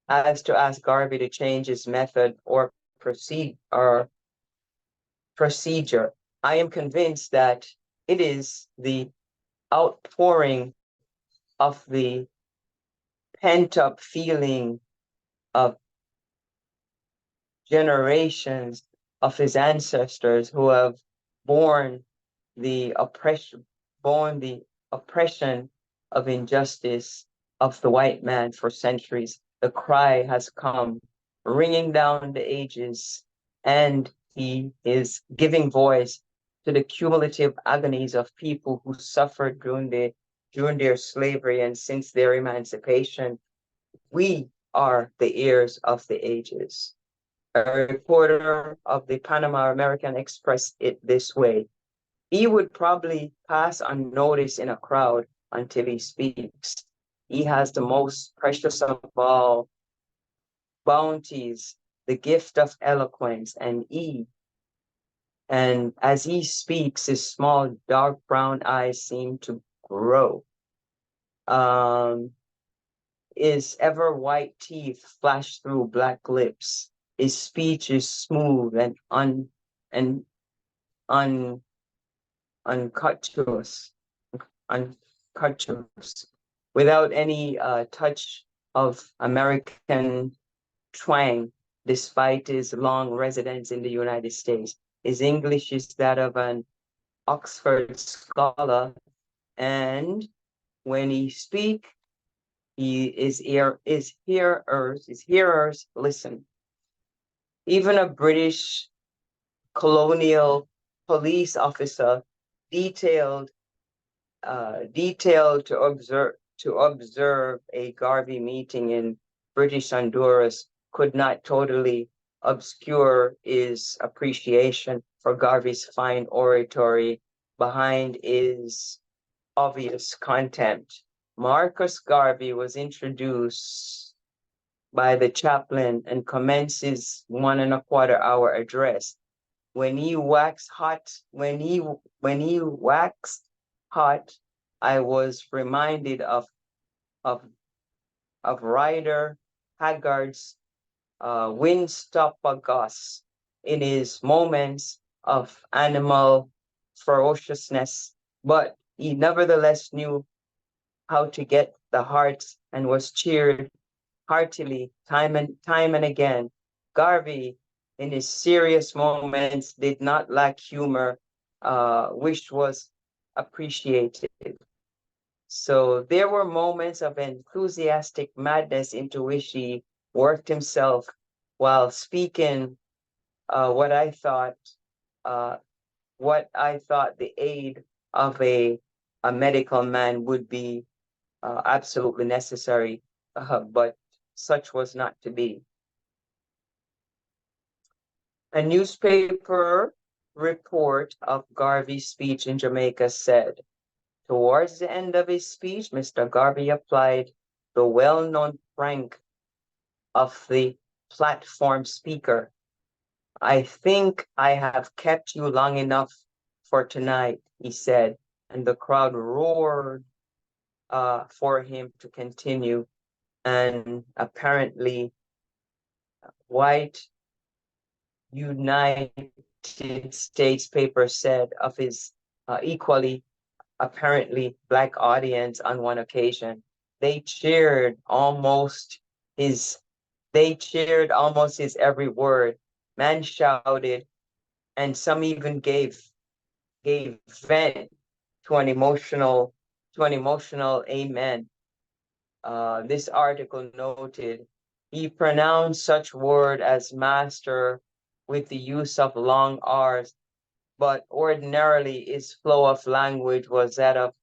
[SPEAKER 2] as to ask Garvey to change his method or procedure. I am convinced that it is the outpouring of the pent-up feeling of generations of his ancestors who have borne the oppression of injustice of the white man for centuries. The cry has come, ringing down the ages, and he is giving voice to the cumulative agonies of people who suffered during their slavery and since their emancipation. We are the heirs of the ages. A reporter of the Panama American expressed it this way: he would probably pass unnoticed in a crowd until he speaks. He has the most precious of all, bounties, the gift of eloquence, and as he speaks, his small dark brown eyes seem to grow. His ever white teeth flash through black lips. His speech is smooth and unctuous, unctuous, without any touch of American twang, despite his long residence in the United States. His English is that of an Oxford scholar, and when he speaks, his hearers listen. Even a British colonial police officer detailed to observe a Garvey meeting in British Honduras could not totally obscure his appreciation for Garvey's fine oratory behind his obvious contempt. Marcus Garvey was introduced by the chaplain and commenced his 1¼ hour address. When he waxed hot, I was reminded of Rider Haggard's Windstopper in his moments of animal ferociousness, but he nevertheless knew how to get the hearts and was cheered heartily time and again. Garvey, in his serious moments, did not lack humor, which was appreciated. So there were moments of enthusiastic madness into which he worked himself while speaking what I thought the aid of a medical man would be absolutely necessary, but such was not to be. A newspaper report of Garvey's speech in Jamaica said, towards the end of his speech, Mr. Garvey applied the well-known prank of the platform speaker. I think I have kept you long enough for tonight, he said, and the crowd roared for him to continue. And apparently, white United States paper said of his equally apparently black audience on one occasion, they cheered almost his every word. Man shouted, and some even gave vent to an emotional amen. This article noted, he pronounced such word as master with the use of long R's, but ordinarily his flow of language was that of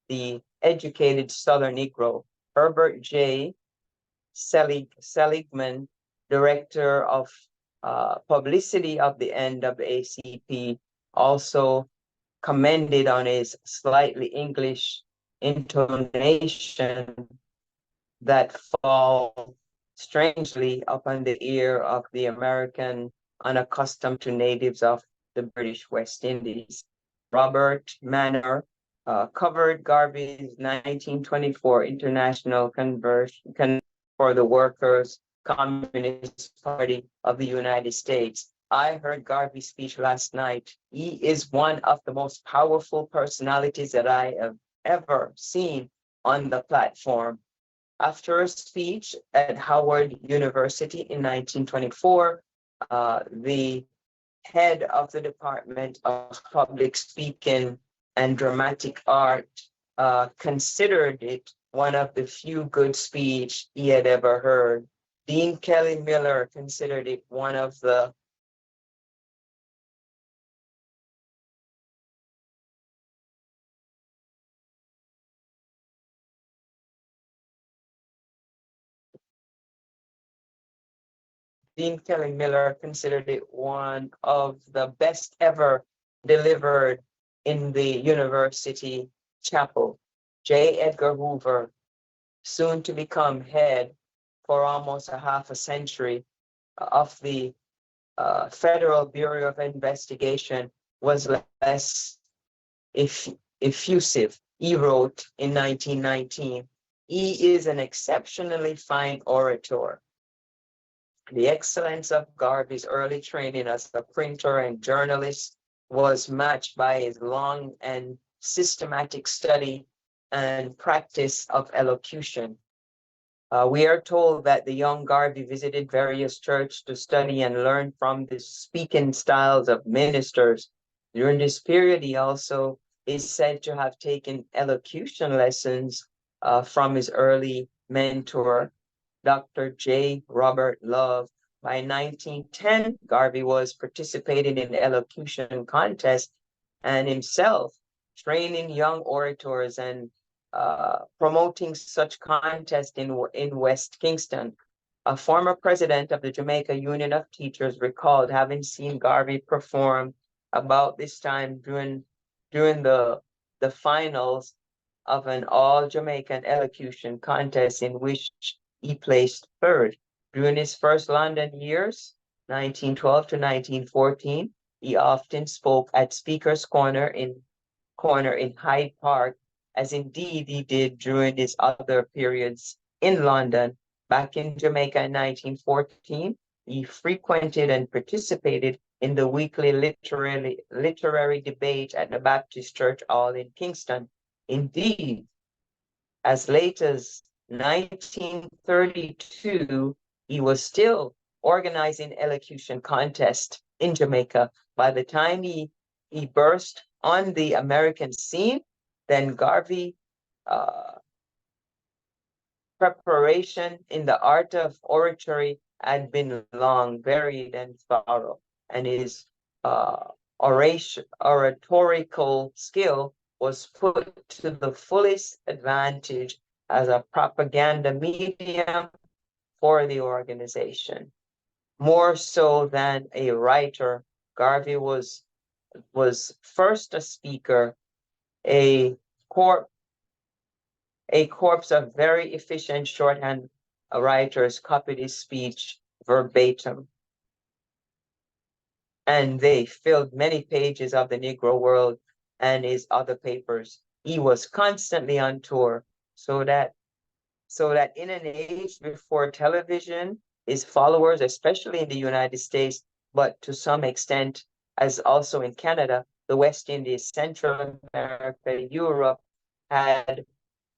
[SPEAKER 2] the educated Southern Negro. Herbert J. Seligman, director of publicity of the NAACP, also commended on his slightly English intonation that fall strangely upon the ear of the American unaccustomed to natives of the British West Indies. Robert Manor covered Garvey's 1924 International Convention for the Workers' Communist Party of the United States. I heard Garvey's speech last night. He is one of the most powerful personalities that I have ever seen on the platform. After a speech at Howard University in 1924, the head of the Department of Public Speaking and Dramatic Art considered it one of the few good speech he had ever heard. Dean Kelly Miller considered it one of the Dean Kelly Miller considered it one of the best ever delivered in the university chapel. J. Edgar Hoover, soon to become head for almost a half a century of the Federal Bureau of Investigation was less effusive. He wrote in 1919, "He is an exceptionally fine orator." The excellence of Garvey's early training as a printer and journalist was matched by his long and systematic study and practice of elocution. We are told that the young Garvey visited various churches to study and learn from the speaking styles of ministers. During this period, he also is said to have taken elocution lessons from his early mentor, Dr. J. Robert Love. By 1910, Garvey was participating in the elocution contest and himself training young orators and promoting such contests in West Kingston. A former president of the Jamaica Union of Teachers recalled having seen Garvey perform about this time during the finals of an all-Jamaican elocution contest in which he placed third. During his first London years, 1912 to 1914, he often spoke at Speaker's Corner in Hyde Park, as indeed he did during his other periods in London. Back in Jamaica in 1914, he frequented and participated in the weekly literary debate at the Baptist Church Hall in Kingston. Indeed, as late as 1932, he was still organizing elocution contests in Jamaica. By the time he burst on the American scene, then Garvey preparation in the art of oratory had been long, varied, and thorough, and his oratorical skill was put to the fullest advantage as a propaganda medium for the organization. More so than a writer, Garvey was first a speaker, a corpse of very efficient shorthand writers copied his speech verbatim, and they filled many pages of the Negro World and his other papers. He was constantly on tour, so that in an age before television, his followers, especially in the United States, but to some extent, as also in Canada, the West Indies, Central America, Europe, had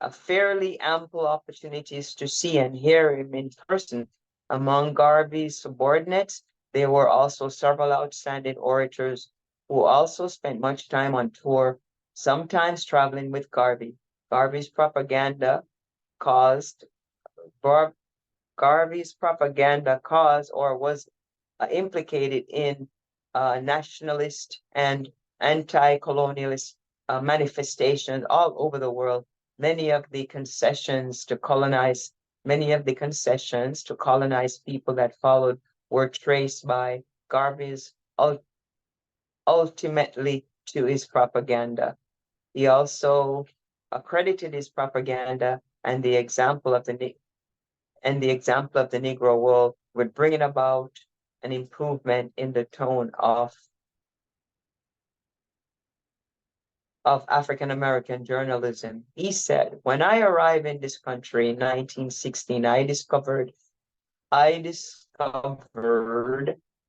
[SPEAKER 2] a fairly ample opportunities to see and hear him in person. Among Garvey's subordinates, there were also several outstanding orators who also spent much time on tour, sometimes traveling with Garvey. Garvey's propaganda caused or was implicated in nationalist and anti-colonialist manifestations all over the world. Many of the concessions to colonize people that followed were traced by Garvey's ultimately to his propaganda. He also accredited his propaganda and the example of the Negro world with bringing about an improvement in the tone of African American journalism. He said, "When I arrived in this country in 1916, I discovered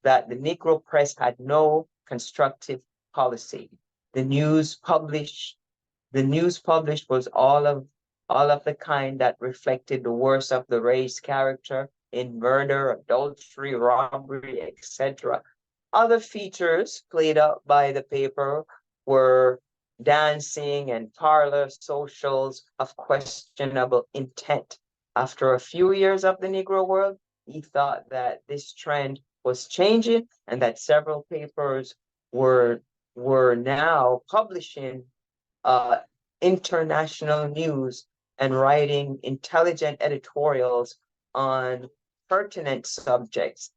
[SPEAKER 2] that the Negro press had no constructive policy. The news published was all of the kind that reflected the worst of the race character in murder, adultery, robbery, etc. Other features played up by the paper were dancing and parlor socials of questionable intent. After a few years of the Negro world, he thought that this trend was changing and that several papers were now publishing international news and writing intelligent editorials on pertinent subjects.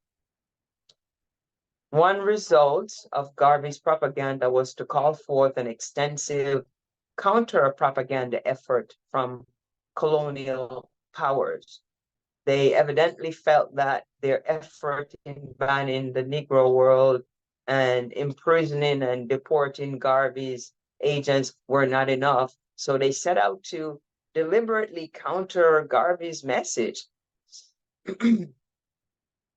[SPEAKER 2] One result of Garvey's propaganda was to call forth an extensive counter-propaganda effort from colonial powers. They evidently felt that their effort in banning the Negro world and imprisoning and deporting Garvey's agents were not enough. So they set out to deliberately counter Garvey's message. In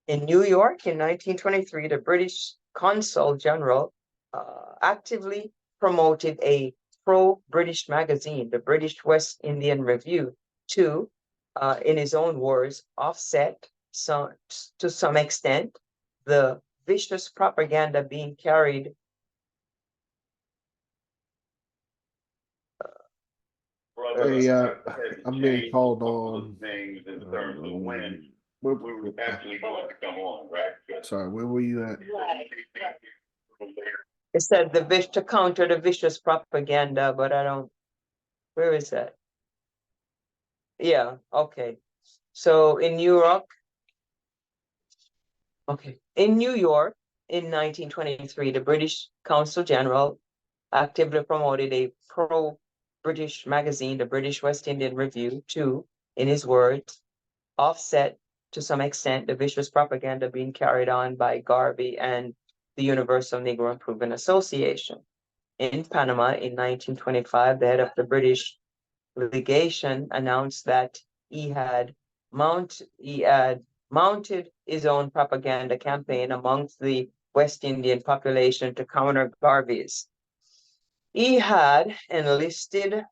[SPEAKER 2] New York in 1923, the British Consul General actively promoted a pro-British magazine, the British West Indian Review, to, in his own words, offset to some extent the vicious propaganda being carried.
[SPEAKER 1] Hey, I'm being called on. Sorry, where were you at?
[SPEAKER 2] It said to counter the vicious propaganda, but I don't, where is that? Yeah, okay. So in Europe, in New York in 1923, the British Consul General actively promoted a pro-British magazine, the British West Indian Review, to, in his words, offset to some extent the vicious propaganda being carried on by Garvey and the Universal Negro Improvement Association. In Panama in 1925, the head of the British legation announced that he had mounted his own propaganda campaign amongst the West Indian population to counter Garvey's. He had enlisted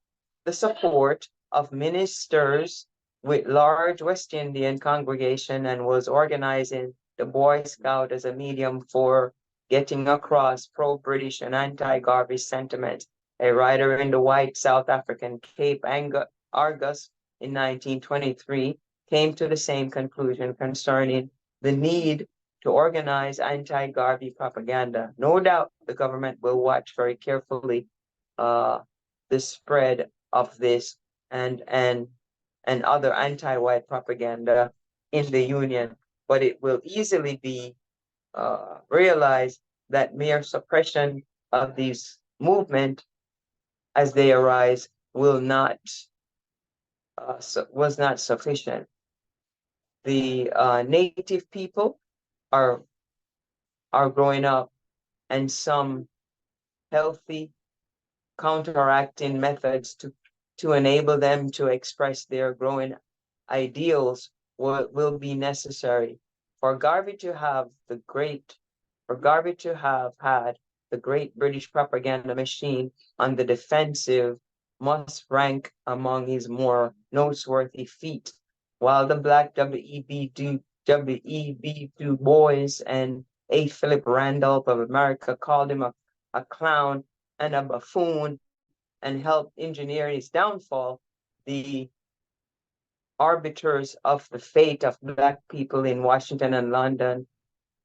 [SPEAKER 2] the support of ministers with large West Indian congregation and was organizing the Boy Scout as a medium for getting across pro-British and anti-Garvey sentiment. A writer in the white South African Cape Argus in 1923 came to the same conclusion concerning the need to organize anti-Garvey propaganda. No doubt the government will watch very carefully the spread of this and other anti-white propaganda in the Union, but it will easily be realized that mere suppression of these movements as they arise was not sufficient. The native people are growing up, and some healthy counteracting methods to enable them to express their growing ideals will be necessary. For Garvey to have had the great British propaganda machine on the defensive must rank among his more noteworthy feat. While the Black W.E.B. Du Bois and A. Philip Randolph of America called him a clown and a buffoon and helped engineer his downfall, the arbiters of the fate of Black people in Washington and London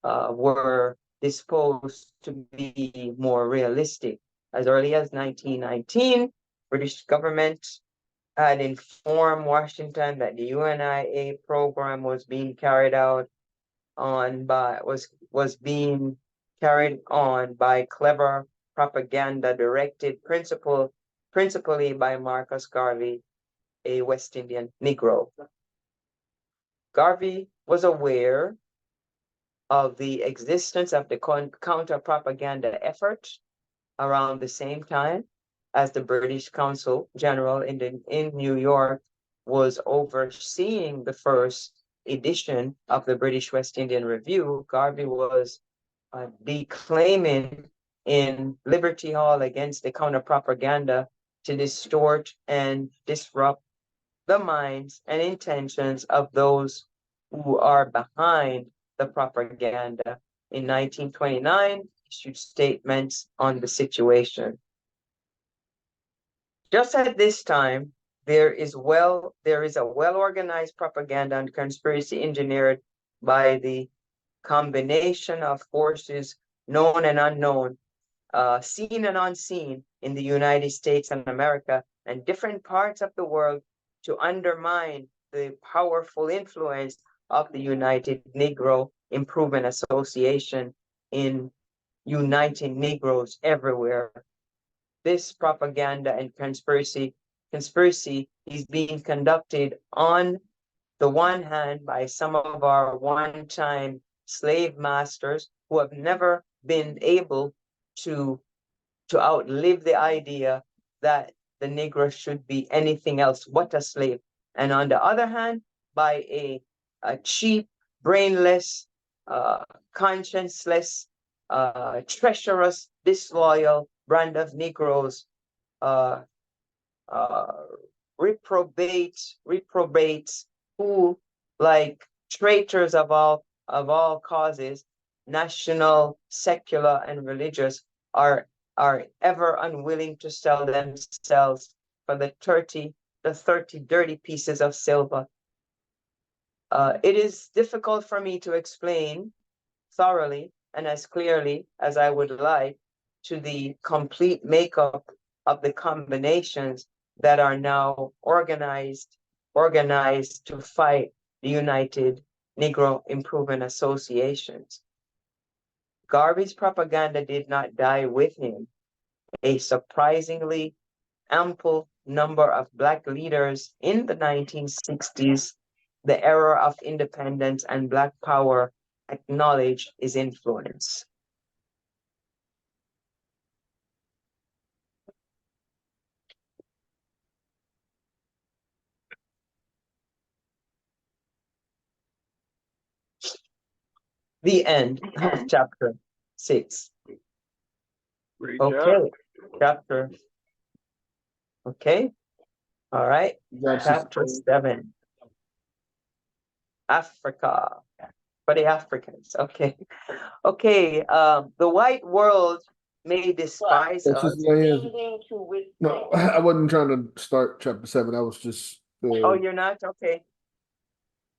[SPEAKER 2] were disposed to be more realistic. As early as 1919, British government had informed Washington that the UNIA program was being carried on by clever propaganda directed principally by Marcus Garvey, a West Indian Negro. Garvey was aware of the existence of the counter-propaganda effort around the same time as the British Consul General in New York was overseeing the first edition of the British West Indian Review. Garvey was declaiming in Liberty Hall against the counter-propaganda to distort and disrupt the minds and intentions of those who are behind the propaganda. In 1929, issued statements on the situation. Just at this time, there is a well-organized propaganda and conspiracy engineered by the combination of forces known and unknown, seen and unseen in the United States and America and different parts of the world to undermine the powerful influence of the United Negro Improvement Association in uniting Negroes everywhere. This propaganda and conspiracy is being conducted on the one hand by some of our one-time slave masters who have never been able to outlive the idea that the Negro should be anything else but a slave. And on the other hand, by a cheap, brainless, conscienceless, treacherous, disloyal brand of Negroes, reprobates who, like traitors of all causes, national, secular, and religious, are ever unwilling to sell themselves for the 30 dirty pieces of silver. It is difficult for me to explain thoroughly and as clearly as I would like to the complete makeup of the combinations that are now organized to fight the United Negro Improvement Associations. Garvey's propaganda did not die with him. A surprisingly ample number of Black leaders in the 1960s, the era of independence and Black power, acknowledged his influence. The end of chapter 6.
[SPEAKER 3] Great
[SPEAKER 2] Okay,
[SPEAKER 3] job.
[SPEAKER 2] chapter. Okay, all right.
[SPEAKER 1] That's
[SPEAKER 2] Chapter 7. Africa, for the Africans. Okay, okay. The white world may despise
[SPEAKER 1] That's
[SPEAKER 2] us.
[SPEAKER 1] just land. No, I wasn't trying to start chapter 7. I was just
[SPEAKER 2] Oh, you're not? Okay.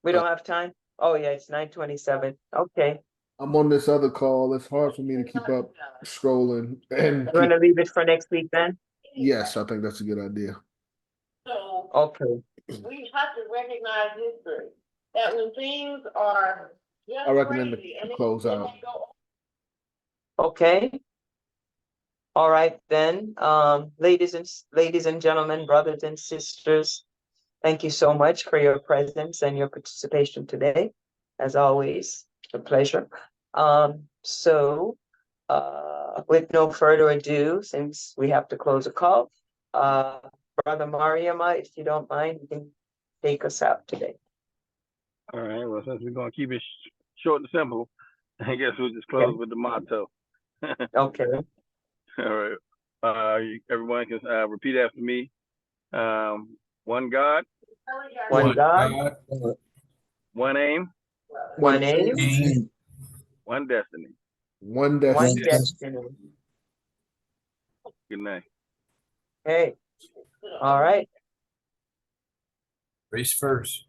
[SPEAKER 2] We
[SPEAKER 1] Uh,
[SPEAKER 2] don't have time? Oh, yeah, it's 9:27. Okay.
[SPEAKER 1] I'm on this other call. It's hard for me to keep up scrolling and
[SPEAKER 2] You want to leave it for next week then?
[SPEAKER 1] yes, I think that's a good idea.
[SPEAKER 5] So
[SPEAKER 2] Okay.
[SPEAKER 5] we have to recognize history, that when things are just
[SPEAKER 1] I recommend to
[SPEAKER 5] crazy and
[SPEAKER 1] close
[SPEAKER 5] they
[SPEAKER 1] out.
[SPEAKER 5] go
[SPEAKER 2] Okay. All right then. Ladies and gentlemen, brothers and sisters, thank you so much for your presence and your participation today. As always, a pleasure. So with no further ado, since we have to close the call, Brother Mariama, if you don't mind, you can take us out today.
[SPEAKER 3] All right. Well, since we're gonna keep it short and simple, I guess we'll just close with the motto.
[SPEAKER 2] Okay.
[SPEAKER 3] All right. Everyone can repeat after me. One God,
[SPEAKER 2] One God,
[SPEAKER 3] one aim,
[SPEAKER 2] one aim,
[SPEAKER 3] one destiny.
[SPEAKER 1] One
[SPEAKER 2] one
[SPEAKER 1] destiny.
[SPEAKER 2] destiny.
[SPEAKER 3] Good night.
[SPEAKER 2] Hey, all right.
[SPEAKER 6] Race first.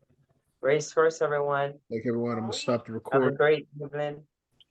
[SPEAKER 2] Grace first, everyone.
[SPEAKER 1] Like everyone, I'm gonna stop the
[SPEAKER 2] Have a
[SPEAKER 1] recording.
[SPEAKER 2] great evening.